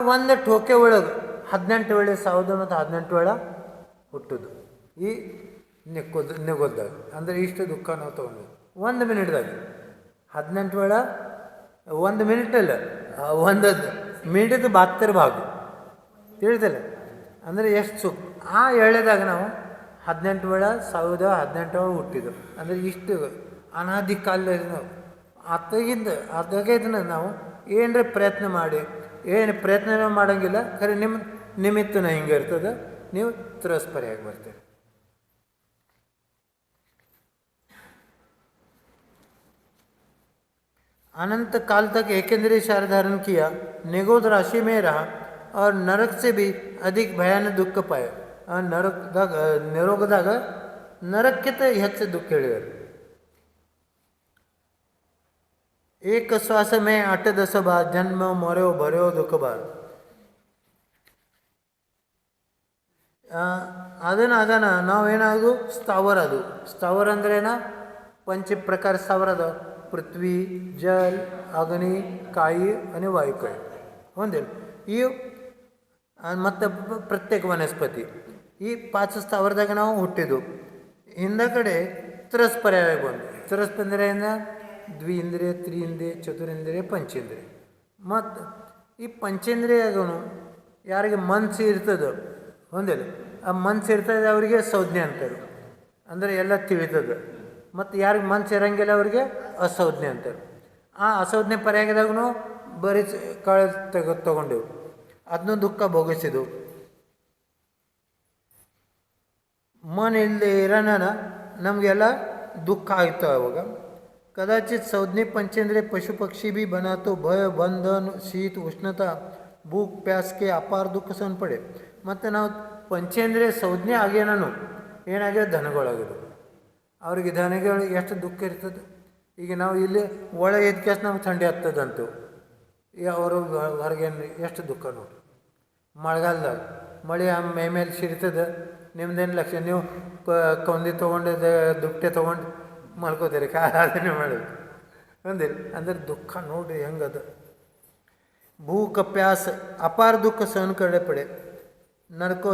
ಒಂದು ಟೋಕೆ ಒಳಗೆ 18 ವೇಳೆ 1918 ವೇಳೆ ಹುಟ್ಟುದು ಈ ನೆಗೋದಾಗ. ಅಂದರೆ ಇಷ್ಟು ದುಃಖ ನಾವು ತೊಗೊಂಡು 1 ಮಿನಿಟ್ದಾಗ 18 ವೇಳೆ 1 ಮಿನಿಟಲ್ಲ 1 ಮಿನಿಟ್ 72 ಭಾಗ ತಿಳಿದಿಲ್ಲ. ಅಂದರೆ ಎಷ್ಟು ಸುಖ ಆ ಎಳೆದಾಗ ನಾವು 18 ವೇಳೆ 1918 ಹುಟ್ಟಿದ್ದು. ಅಂದರೆ ಇಷ್ಟು ಅನಾದಿ ಕಾಲದಲ್ಲಿ ನಾವು ಅದಾಗಿಂದ ನಾವು ಏನರ ಪ್ರಯತ್ನ ಮಾಡಿ ಏನು ಪ್ರಯತ್ನ ಮಾಡೋಂಗಿಲ್ಲ. ಖರೆ ನಿಮ್ಮ ನಿಮಿತ್ತನ ಹಿಂಗೆ ಇರ್ತದೆ, ನೀವು ತ್ರಸ್ಪರಿಯಾಗಿ ಬರ್ತೀರಿ. अनंत काल तक एकेंद्रीय सार धारण किया, निगोद राशि में रहा और नरक से भी अधिक भयानक दुख पाए. नरकದಾಗ ನಿರೋಗದಾಗ ನರಕ್ಕಿಂತ ಹೆಚ್ಚು ದುಃಖ ಹೇಳಿದರು. एक श्वास में 8-10 बार जन्म मरो भरो दुख बार. ಅದನ್ನ ನಾವೇನಾಗೋದು ಸ್ಥಾವರ. ಅದು ಸ್ಥಾವರ ಅಂದ್ರೆ ಏನ? ಪಂಚ ಪ್ರಕಾರ ಸ್ಥಾವರ ಅದಾವ. पृथ्वी, जल, अग्नि, काई आणि वायुकाय ಹೊಂದಿಲ್ಲ. ಈ ಮತ್ತು ಪ್ರತ್ಯೇಕ ವನಸ್ಪತಿ ಈ 5 ಸ್ಥಾವರದಾಗ ನಾವು ಹುಟ್ಟಿದ್ದು. ಹಿಂದ ಕಡೆ ತ್ರಸ್ಪರ್ಯಾಯ ಬಂದು ತ್ರಸ್ಪಂದ್ರೆ ದ್ವಿಂದ್ರಿಯ, ತ್ರಿಇಂದ್ರಿಯ, ಚತುರಿಂದ್ರಿಯ, ಪಂಚೇಂದ್ರಿಯ. ಮತ್ತು ಈ ಪಂಚೇಂದ್ರಿಯಗನು ಯಾರಿಗೆ ಮನಸ್ಸು ಇರ್ತದೆ ಹೊಂದಿಲ್ಲ, ಆ ಮನಸ್ಸು ಇರ್ತದೆ ಅವರಿಗೆ ಸಂಜ್ಞೆ ಅಂತಾರೆ. ಅಂದರೆ ಎಲ್ಲ ತಿಳಿತದೆ. ಮತ್ತು ಯಾರಿಗೆ ಮನಸ್ಸು ಇರಂಗಿಲ್ಲ ಅವರಿಗೆ ಅಸಂಜ್ಞೆ ಅಂತಾರೆ. ಆ ಅಸಂಜ್ಞೆ ಪರ್ಯಾಯದಾಗೂ ಬರೀ ಕಾಳು ತಗೊಂಡೆವು, ಅದನ್ನೂ ದುಃಖ ಭೋಗಿಸಿದೆವು. मन ಇಲ್ಲದೆ ಇರೋಣ ನಮಗೆಲ್ಲ ದುಃಖ ಆಯಿತು. ಅವಾಗ कदाचित संज्ञे पंचेंद्रिय पशु पक्षी भी बना तो भय, बंधन, शीत, उष्णता, भूख, प्यास के अपार दुःख सहन पड़े. ಮತ್ತು ನಾವು ಪಂಚೇಂದ್ರಿಯ ಸಂಜ್ಞೆ ಆಗ್ಯಾನು ಏನಾಗ್ಯದ ದನಗಳಾಗಿದ್ದು. ಅವ್ರಿಗೆ ದನಗಳು ಎಷ್ಟು ದುಃಖ ಇರ್ತದೆ. ಈಗ ನಾವು ಇಲ್ಲಿ ಒಳಗೆ ಎದ್ದ ಕೇಸ್ ನಮ್ಗೆ ಥಂಡಿ ಆಗ್ತದಂತು. ಈಗ ಅವರು ಹೊರಗೆ ಎಷ್ಟು ದುಃಖ ನೋಡಿ. ಮಳೆಗಾಲದಾಗ ಮಳೆ ಮೈ ಮೇಲೆ ಸಿಡ್ತದೆ, ನಿಮ್ದೇನು ಲಕ್ಷ್ಯ? ನೀವು ಕೊಂದಿ ತೊಗೊಂಡಿದ್ದೆ ದುಪ್ಪಟೆ ತೊಗೊಂಡು ಮಲ್ಕೋತೀರಿ, ಅದನ್ನೇ ಮಾಡಬೇಕು ಅಂದಿರಿ. ಅಂದ್ರೆ ದುಃಖ ನೋಡ್ರಿ ಹೆಂಗದ. ಭೂಕ ಪ್ಯಾಸ ಅಪಾರ ದುಃಖ ಸಹನ ಕಡೆ ಪಡೆ ನರಕ.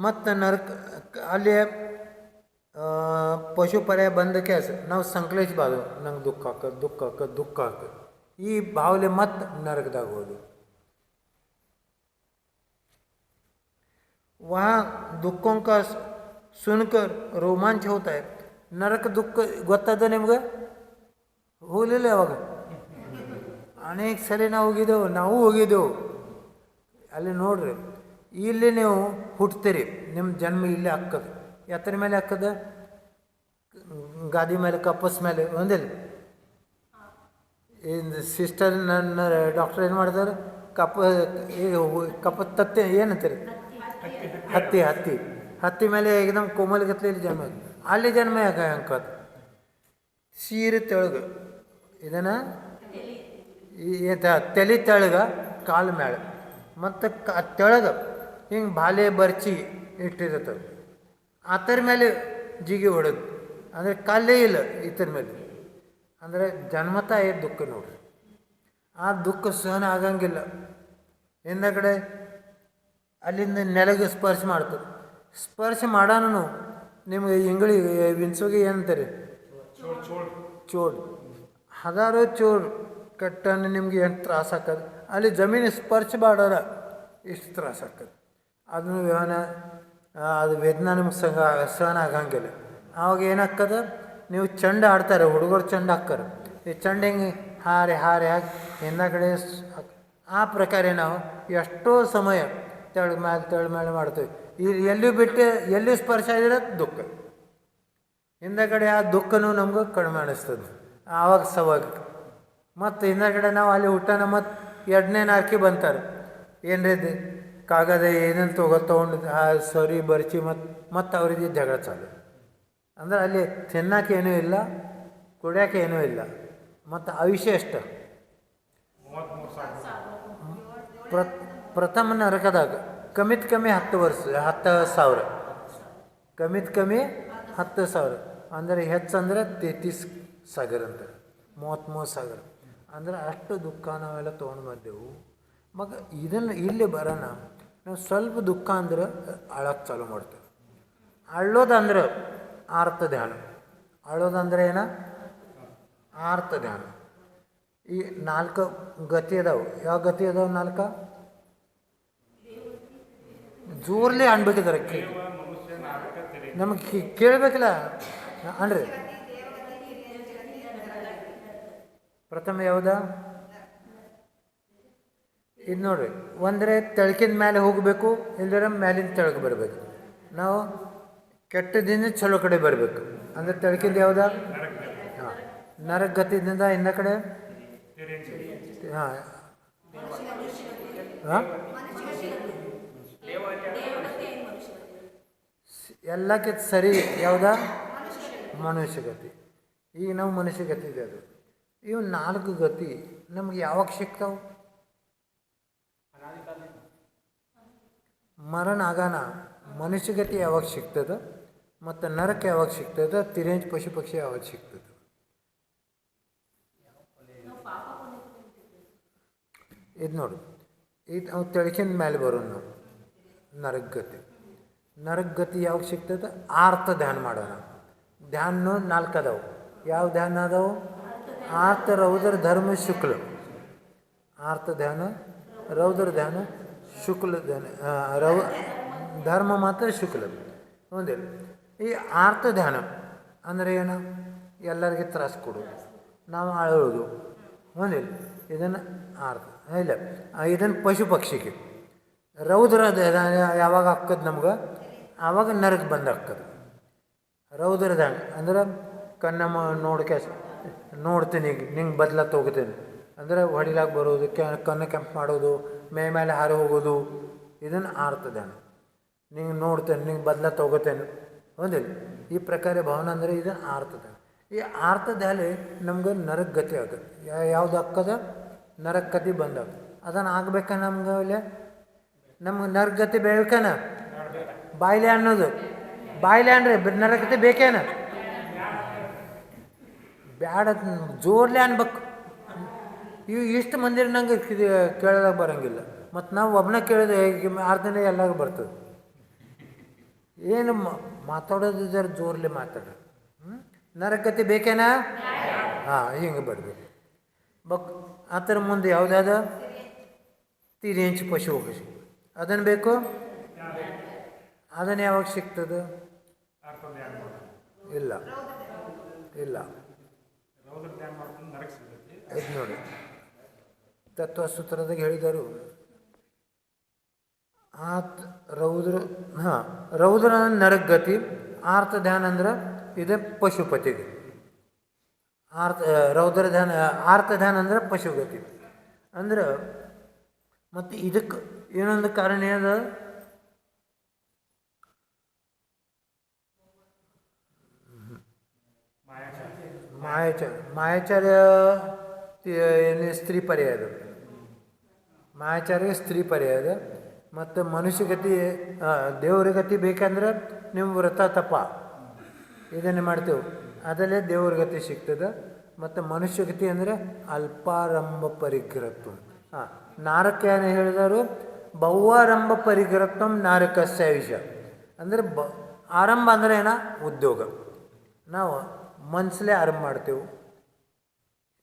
ಮತ್ತು ನರಕ ಅಲ್ಲಿ ಪಶು ಪರ್ಯಾಯ ಬಂದ ಕೇಸ ನಾವು ಸಂಕಲೇಶ್ ಬಾದು ನಂಗೆ ದುಃಖ ಹಾಕೋದು ದುಃಖ ಹಾಕೋದು ದುಃಖ ಹಾಕೋದು ಈ ಭಾವನೆ ಮತ್ತು ನರಕದಾಗ ಹೋದು. वहाँ दुःखों का सुनकर रोमांच होता है. ನರಕ ದುಃಖ ಗೊತ್ತದ ನಿಮ್ಗೆ? ಹೋಗಲಿಲ್ಲ ಯಾವಾಗ? ಅನೇಕ ಸರಿ ನಾವು ಹೋಗಿದ್ದೆವು ಅಲ್ಲಿ. ನೋಡ್ರಿ, ಇಲ್ಲಿ ನೀವು ಹುಟ್ತೀರಿ, ನಿಮ್ಮ ಜನ್ಮ ಇಲ್ಲೇ ಹಾಕದ. ಎತ್ತರ ಮೇಲೆ ಹಾಕದ? ಗಾದಿ ಮೇಲೆ, ಕಪ್ಪಸ್ ಮೇಲೆ ಒಂದಿಲ್ಲ. ಸಿಸ್ಟರ್ ನನ್ನ ಡಾಕ್ಟರ್ ಏನು ಮಾಡ್ತಾರೆ? ಕಪ್ಪ ತತ್ತೆ ಏನಂತೀರಿ? ಹತ್ತಿ ಮೇಲೆ ಏಕದಮ್ ಕೋಮಲ್ ಗತ್ಲೆಯಲ್ಲಿ ಜನ್ಮ. ಅಲ್ಲಿ ಜನ್ಮ ಯಾಕೆ ಅಂಕದ? ಸೀರೆ ತೆಳಗೆ ಇದನ್ನು ತಲೆ ತೆಳಗೆ ಕಾಲು ಮೇಲೆ ಮತ್ತು ತೆಳಗೆ ಹಿಂಗೆ ಬಾಲೆ ಬರ್ಚಿ ಇಟ್ಟಿರ್ತದೆ. ಆತರ ಮೇಲೆ ಜಿಗಿ ಹೊಡೋದು. ಅಂದರೆ ಕಾಲೇ ಇಲ್ಲ ಈತರ ಮೇಲೆ. ಅಂದರೆ ಜನ್ಮತ ದುಃಖ ನೋಡ್ರಿ. ಆ ದುಃಖ ಸಹನ ಆಗಂಗಿಲ್ಲ. ಹಿಂದಗಡೆ ಅಲ್ಲಿಂದ ನೆಲಗೆ ಸ್ಪರ್ಶ ಮಾಡ್ತದೆ. ಸ್ಪರ್ಶ ಮಾಡೋನು ನಿಮ್ಗೆ ಇಂಗ್ಳಿಗೆ ವಿನ್ಸೋಗಿ ಏನಂತಾರೆ? ಚೋಡ್. ಹದಾರು ಚೋಡ್ ಕಟ್ಟನ್ನು ನಿಮ್ಗೆ ಏನು ತ್ರಾಸ ಹಾಕೋದು. ಅಲ್ಲಿ ಜಮೀನು ಸ್ಪರ್ಶ ಮಾಡೋರ ಇಷ್ಟು ತ್ರಾಸ ಹಾಕೋದು. ಅದನ್ನು ಅದು ವೇದನಾ ನಿಮ್ಗೆ ಸಹನ ಆಗಂಗಿಲ್ಲ. ಆವಾಗ ಏನಾಗ್ತದ? ನೀವು ಚೆಂಡು ಆಡ್ತಾರೆ, ಹುಡುಗರು ಚೆಂಡು ಹಾಕ್ತಾರೆ. ಈ ಚೆಂಡು ಹಿಂಗೆ ಹಾರಿ ಹಾರಿ ಹಾಕಿ ಹಿಂದಗಡೆ ಆ ಪ್ರಕಾರ ನಾವು ಎಷ್ಟೋ ಸಮಯ ತೆಳು ಮೇಲೆ ಮಾಡ್ತೀವಿ. ಇಲ್ಲಿ ಎಲ್ಲಿಯೂ ಬಿಟ್ಟು ಎಲ್ಲಿಯೂ ಸ್ಪರ್ಶ ಆಗಿರೋ ದುಃಖ. ಹಿಂದಗಡೆ ಆ ದುಃಖನೂ ನಮ್ಗೆ ಕಡಿಮೆ ಅನ್ನಿಸ್ತದೆ ಆವಾಗ ಸವಾಗ. ಮತ್ತು ಹಿಂದಗಡೆ ನಾವು ಅಲ್ಲಿ ಊಟನ ಮತ್ತು 2ನೇ ನಾಲ್ಕಿ ಬಂತಾರೆ. ಏನ್ರಿ ಕಾಗದ ಏನೇನು ತೊಗೊಂಡು ಸರಿ ಬರ್ಚಿ ಮತ್ತು ಅವ್ರಿಗೆ ಜಗಳ ಚಾಲು. ಅಂದ್ರೆ ಅಲ್ಲಿ ತಿನ್ನೋಕೆ ಏನೂ ಇಲ್ಲ, ಕುಡಿಯೋಕೆ ಏನೂ ಇಲ್ಲ, ಮತ್ತು ಆಯುಷ್ಯ ಎಷ್ಟು? ಪ್ರಥಮ ನರಕದಾಗ ಕಮಿತ್ ಕಮ್ಮಿ 10,000 ಕಮಿತ್ ಕಮ್ಮಿ 10,000 ಅಂದರೆ ಹೆಚ್ಚಂದ್ರೆ 33,000 ಅಂತಾರೆ. 33,000 ಅಂದ್ರೆ ಅಷ್ಟು ದುಃಖ ನಾವೆಲ್ಲ ತೊಗೊಂಡು ಬಂದೆವು. ಮಗ ಇದನ್ನು ಇಲ್ಲಿ ಬರೋಣ. ನಾವು ಸ್ವಲ್ಪ ದುಃಖ ಅಂದ್ರೆ ಅಳಕ್ಕೆ ಚಾಲು ಮಾಡ್ತೇವೆ. ಅಳ್ಳೋದಂದ್ರೆ ಆರ್ತ ಧ್ಯಾನ. ಅಳೋದಂದ್ರೆ ಏನ? ಆರ್ತ ಧ್ಯಾನ. ಈ 4 ಗತಿ ಅದಾವೆ. ಯಾವ ಗತಿ ಅದಾವೆ 4? ಜೋರ್ಲಿ ಅನ್ಬೇಕಿದ್ದಾರೆ ನಮಗೆ ಕೇಳಬೇಕಲ್ಲ ಅನ್ರಿ. ಪ್ರಥಮ ಯಾವುದ? ಇದು ನೋಡ್ರಿ, ಒಂದರೆ ತಳಕಿನ ಮೇಲೆ ಹೋಗಬೇಕು, ಇಲ್ಲದ್ರೆ ಮ್ಯಾಲಿನ ತೆಳಗೆ ಬರಬೇಕು. ನಾವು ಕೆಟ್ಟದಿಂದ ಚಲೋ ಕಡೆ ಬರಬೇಕು ಅಂದರೆ ತಳಕಿಂದ ಯಾವುದ? ಹಾಂ, ನರಕ ಗತಿದಿಂದ ಹಿಂದ ಕಡೆ. ಹಾಂ ಹಾಂ, ಎಲ್ಲಕ್ಕೆ ಸರಿ ಯಾವುದ? ಮನುಷ್ಯ ಗತಿ. ಈಗ ನಾವು ಮನುಷ್ಯ ಗತಿ ಇದೆ. ಅದು ಇವು 4 ಗತಿ ನಮ್ಗೆ ಯಾವಾಗ ಸಿಗ್ತಾವೆ? ಮರಣ ಆಗಾನ ಮನುಷ್ಯ ಗತಿ ಯಾವಾಗ ಸಿಗ್ತದೆ, ಮತ್ತು ನರಕ ಯಾವಾಗ ಸಿಗ್ತದೆ, ತಿರೇಂಜ್ ಪಶು ಪಕ್ಷಿ ಯಾವಾಗ ಸಿಗ್ತದೆ? ಇದು ನೋಡು, ಇದು ನಾವು ತೆಳಕಿನ ಮೇಲೆ ಬರೋಣ. ನಾವು ನರಕ ಗತಿ. ನರಕ ಗತಿ ಯಾವಾಗ ಸಿಗ್ತದೆ? ಆರ್ತ ಧ್ಯಾನ ಮಾಡೋಣ. ಧ್ಯಾನ 4 ಅದಾವೆ. ಯಾವ ಧ್ಯಾನ ಅದಾವೆ? ಆರ್ತ, ರೌದ್ರ, ಧರ್ಮ, ಶುಕ್ಲ. ಆರ್ತ ಧ್ಯಾನ, ರೌದ್ರ ಧ್ಯಾನ, ಶುಕ್ಲ ಧ್ಯಾನ. ಧರ್ಮ ಮತ್ತು ಶುಕ್ಲ ಒಂದಿಲ್ಲ. ಈ ಆರ್ತ ಧ್ಯಾನ ಅಂದರೆ ಏನು? ಎಲ್ಲರಿಗೆ ತ್ರಾಸು ಕೊಡೋದು, ನಾವು ಅಳೋದು ಒಂದಿಲ್ಲ. ಇದನ್ನು ಆರ್ತ ಇಲ್ಲ. ಇದನ್ನು ಪಶು ಪಕ್ಷಿಗೆ. ರೌದ್ರ ಯಾವಾಗ ಹಾಕದು ನಮ್ಗೆ? ಆವಾಗ ನರಕ ಬಂದು ಹಾಕದು. ರೌದ್ರ ಧ್ಯಾನ ಅಂದ್ರೆ ಕಣ್ಣಮ್ಮ ನೋಡ್ತೀನಿ, ನಿಂಗೆ ಬದಲ ತೊಗೋತೀನಿ ಅಂದರೆ ಹೊಡಿಲಾಗ ಬರೋದು, ಕಣ್ಣು ಕೆಂಪು ಮಾಡೋದು, ಮೇಲೆ ಹಾರಿ ಹೋಗೋದು. ಇದನ್ನು ಆರ್ತ ಧ್ಯಾನ. ನಿಂಗೆ ನೋಡ್ತೇನೆ, ನಿಂಗೆ ಬದಲ ತೊಗೋತೇನೆ ಒಂದಿಲ್ಲ. ಈ ಪ್ರಕಾರ ಭಾವನೆ ಅಂದರೆ ಇದನ್ನು ಆರ್ತ ಧ್ಯಾನ. ಈ ಆರ್ತ ಧ್ಯಾನ ನಮ್ಗೆ ನರಕ ಗತಿ ಆಗುತ್ತೆ. ಯಾವ್ದು ಹಾಕದ? ನರಕ ಗತಿ ಬಂದಾಗ ಅದನ್ನು ಆಗ್ಬೇಕ ನಮ್ಗೆ. ಅಲ್ಲಿ ನಮ್ಗೆ ನರಕ ಗತಿ ಬೇಕೇನ? ಬಾಯ್ಲೆ ಅನ್ನೋದು ಬಾಯ್ಲೆ ಅಂದ್ರೆ ನರಕ ಗತಿ ಬೇಕೇನ? ಬ್ಯಾಡ, ಜೋರ್ಲೆ ಅನ್ಬೇಕು. ಇವು ಇಷ್ಟು ಮಂದಿರ ನಂಗೆ ಕೇಳೋದಾಗ ಬರೋಂಗಿಲ್ಲ. ಮತ್ತು ನಾವು ಒಬ್ಬನ ಕೇಳಿದ್ರೆ ಅರ್ಧನೇ ಎಲ್ಲರಿಗೂ ಬರ್ತದೆ. ಏನು ಮಾತಾಡೋದು ಜರ ಜೋರ್ಲೆ ಮಾತಾಡ್ರಿ. ನರಕತಿ ಬೇಕೇನಾ? ಹಾಂ, ಹಿಂಗೆ ಬರಬೇಕು. ಆ ಥರ ಮುಂದೆ ಯಾವುದಾದ? ತಿರೇಂಚ್ ಪಶು ಪಕ್ಷಿ ಅದನ್ನು ಬೇಕು. ಅದನ್ನು ಯಾವಾಗ ಸಿಗ್ತದೆ? ಇಲ್ಲ ಇಲ್ಲ. ಇದು ನೋಡಿ, ತತ್ವಸೂತ್ರದಾಗ ಹೇಳಿದರು. ರೌದ್ರ, ಹಾಂ, ರೌದ್ರ ನರಕ ಗತಿ. ಆರ್ತ ಧ್ಯಾನ ಅಂದ್ರೆ ಇದೆ ಪಶುಪತಿಗೆ. ರೌದ್ರ ಧ್ಯಾನ, ಆರ್ತ ಧ್ಯಾನ ಅಂದ್ರೆ ಪಶುಗತಿ ಅಂದ್ರೆ. ಮತ್ತು ಇದಕ್ಕೆ ಏನೊಂದು ಕಾರಣ ಏನದ? ಮಾಯಾಚಾರ್ಯ ಏನು ಸ್ತ್ರೀ ಪರ್ಯಾಯ ಅದು. ಮಾಯಾಚಾರ್ಯ ಸ್ತ್ರೀ ಪರ್ಯಾಯ ಅದು. ಮತ್ತು ಮನುಷ್ಯ ಗತಿ, ದೇವ್ರ ಗತಿ ಬೇಕಂದ್ರೆ ನೀವು ವ್ರತ ತಪ ಇದನ್ನೇ ಮಾಡ್ತೇವೆ, ಅದಲ್ಲೇ ದೇವ್ರ ಗತಿ ಸಿಗ್ತದೆ. ಮತ್ತು ಮನುಷ್ಯ ಗತಿ ಅಂದರೆ ಅಲ್ಪಾರಂಭ ಪರಿಗ್ರಹತ್ವ. ಹಾಂ, ನಾರಕ ಏನು ಹೇಳಿದರು? ಬಹುವಾರಂಭ ಪರಿಗ್ರಹತ್ವ ನಾರಕಸ್ಯ ವಿಷ ಅಂದರೆ ಆರಂಭ ಅಂದರೆ ಏನ? ಉದ್ಯೋಗ. ನಾವು ಮನಸ್ಸಲ್ಲೇ ಆರಂಭ ಮಾಡ್ತೇವೆ,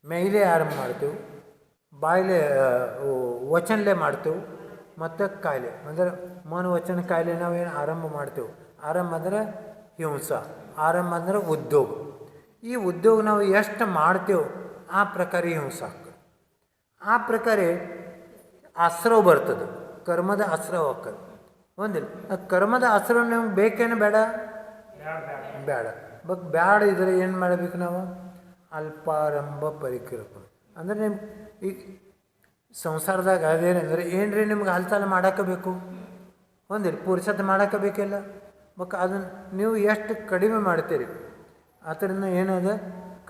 ಮೈಲೇ ಆರಂಭ ಮಾಡ್ತೇವೆ, ಬಾಯಿಲೆ ವಚನಲೇ ಮಾಡ್ತೇವೆ, ಮತ್ತು ಕಾಯಿಲೆ ಅಂದರೆ ವಚನ ಕಾಯಿಲೆ ನಾವೇನು ಆರಂಭ ಮಾಡ್ತೇವೆ. ಆರಂಭ ಅಂದರೆ ಹಿಂಸ, ಆರಂಭ ಅಂದರೆ ಉದ್ಯೋಗ. ಈ ಉದ್ಯೋಗ ನಾವು ಎಷ್ಟು ಮಾಡ್ತೇವೆ ಆ ಪ್ರಕಾರ ಹಿಂಸ ಆಗ್ತದೆ. ಆ ಪ್ರಕಾರ ಆಶ್ರವ ಬರ್ತದೆ, ಕರ್ಮದ ಆಶ್ರವ ಆಗ್ತದೆ ಒಂದಿಲ್ಲ. ಕರ್ಮದ ಆಶ್ರವ ನಮ್ಗೆ ಬೇಕೇನು? ಬೇಡ ಬೇಡ. ಬ್ಯಾಡ ಇದ್ರೆ ಏನು ಮಾಡಬೇಕು ನಾವು? ಅಲ್ಪಾರಂಭ ಪರಿಕೃತ ಅಂದರೆ ನಿಮ್ಗೆ ಈಗ ಸಂಸಾರದಾಗ ಅದೇನೆಂದರೆ ಏನ್ರಿ ನಿಮ್ಗೆ ಹಲ್ಚಾಲ ಮಾಡೋಕೆ ಬೇಕು ಒಂದಿಲ್ಲ, ಪುರುಷತೆ ಮಾಡೋಕೆ ಬೇಕಿಲ್ಲ. ಅದನ್ನು ನೀವು ಎಷ್ಟು ಕಡಿಮೆ ಮಾಡ್ತೀರಿ ಅದರಿಂದ ಏನದ?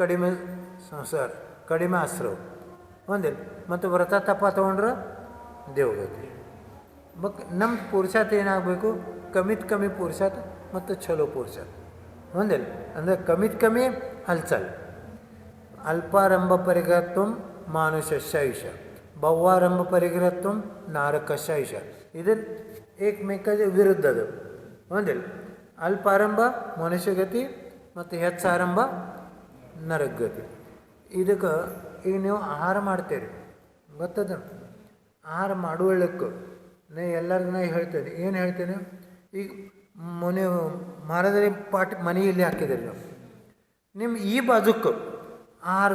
ಕಡಿಮೆ ಸಂಸಾರ, ಕಡಿಮೆ ಆಶ್ರವ ಒಂದಿಲ್ಲ. ಮತ್ತು ವ್ರತ ತಪ ತೊಗೊಂಡ್ರೆ ದೇವಗತಿ. ನಮ್ಮ ಪುರುಷಾರ್ಥ ಏನಾಗಬೇಕು? ಕಮ್ಮಿ ಪುರುಷಾರ್ಥ ಮತ್ತು ಚಲೋ ಪುರುಷಾರ್ಥ ಒಂದಿಲ್ಲ. ಅಂದರೆ ಕಮ್ಮಿ ಹಲ್ಚಲ್. ಅಲ್ಪಾರಂಭ ಪರಿಗತ್ವ ಮಾನುಷ ಶೈಷ. बहुआरंभ परिग्रहत्व नारकश ईश ಇದನ್ನು ಏಕಮೇಕದ ವಿರುದ್ಧದು ಒಂದಿಲ್ಲ. ಅಲ್ಪಾರಂಭ ಮನುಷ್ಯಗತಿ ಮತ್ತು ಹೆಚ್ಚಾರಂಭ ನರಗತಿ. ಇದಕ್ಕೆ ಈಗ ನೀವು ಆಹಾರ ಮಾಡ್ತೀರಿ ಗೊತ್ತದ. ಆಹಾರ ಮಾಡುವಳ್ಳಕ್ಕೂ ನಾ ಎಲ್ಲರಿಗೂ ನಾ ಹೇಳ್ತೇನೆ. ಏನು ಹೇಳ್ತೇನೆ, ಈಗ ಮೊನ್ನೆ ಮರದಲ್ಲಿ ಮನೆ ಇಲ್ಲಿ ಹಾಕಿದ್ದೀರಿ ನೀವು, ನಿಮ್ಮ ಈ ಬಾಜುಕ್ಕೆ ಆಹಾರ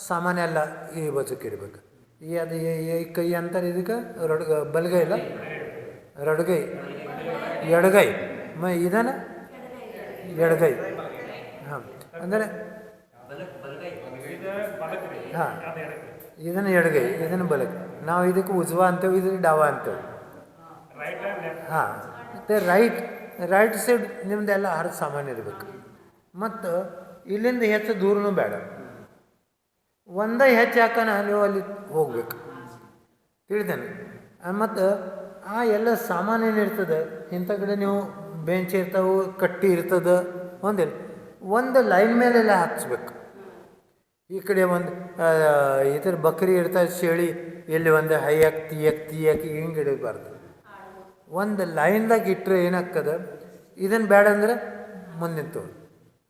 ಸಾಮಾನ್ಯ ಎಲ್ಲ ಈ ಬಾಜುಕ್ಕೆ ಇರ್ಬೇಕು. ಈ ಅದು ಈ ಕೈ ಅಂತಾರೆ ಇದಕ್ಕೆ ಬಲಗೈ ಇಲ್ಲ ರಡ್ಗೈ ಎಡಗೈ ಇದನ್ನ ಎಡಗೈ. ಹಾಂ ಅಂದರೆ ಹಾಂ ಇದನ್ನು ಎಡಗೈ ಇದನ್ನು ಬಲಗೈ. ನಾವು ಇದಕ್ಕೆ ಉಜ್ವ ಅಂತೇವೆ, ಇದಕ್ಕೆ ಡಾವ ಅಂತೇವೆ. ಹಾಂ ಮತ್ತು ರೈಟ್ ಸೈಡ್ ನಿಮ್ಮದೆಲ್ಲ ಆಹಾರ ಸಾಮಾನ್ಯ ಇರಬೇಕು. ಮತ್ತು ಇಲ್ಲಿಂದ ಹೆಚ್ಚು ದೂರನೂ ಬೇಡ. ಒಂದೇ ಹೆಚ್ಚು ಯಾಕನ ನೀವು ಅಲ್ಲಿ ಹೋಗ್ಬೇಕು ತಿಳಿದೇನೆ. ಮತ್ತು ಆ ಎಲ್ಲ ಸಾಮಾನು ಏನಿರ್ತದೆ ಇಂಥ ಕಡೆ ನೀವು ಬೆಂಚ್ ಇರ್ತಾವೆ, ಕಟ್ಟಿ ಇರ್ತದೆ, ಒಂದು ಲೈನ್ ಮೇಲೆಲ್ಲ ಹಾಕ್ಸ್ಬೇಕು. ಈ ಕಡೆ ಒಂದು ಇದ್ರ ಬಕರಿ ಇರ್ತದೆ ಶೇಳಿ, ಇಲ್ಲಿ ಒಂದು ಹೈಯಕ್ಕೆ ತೀಯಕ್ಕೆ ಹಿಂಗೆ ಇಡಬಾರ್ದು. ಒಂದು ಲೈನ್ದಾಗ ಇಟ್ಟರೆ ಏನಾಗ್ತದೆ, ಇದನ್ನು ಬೇಡ ಅಂದ್ರೆ ಮುಂದಿನ ತೊಗೊಂಡು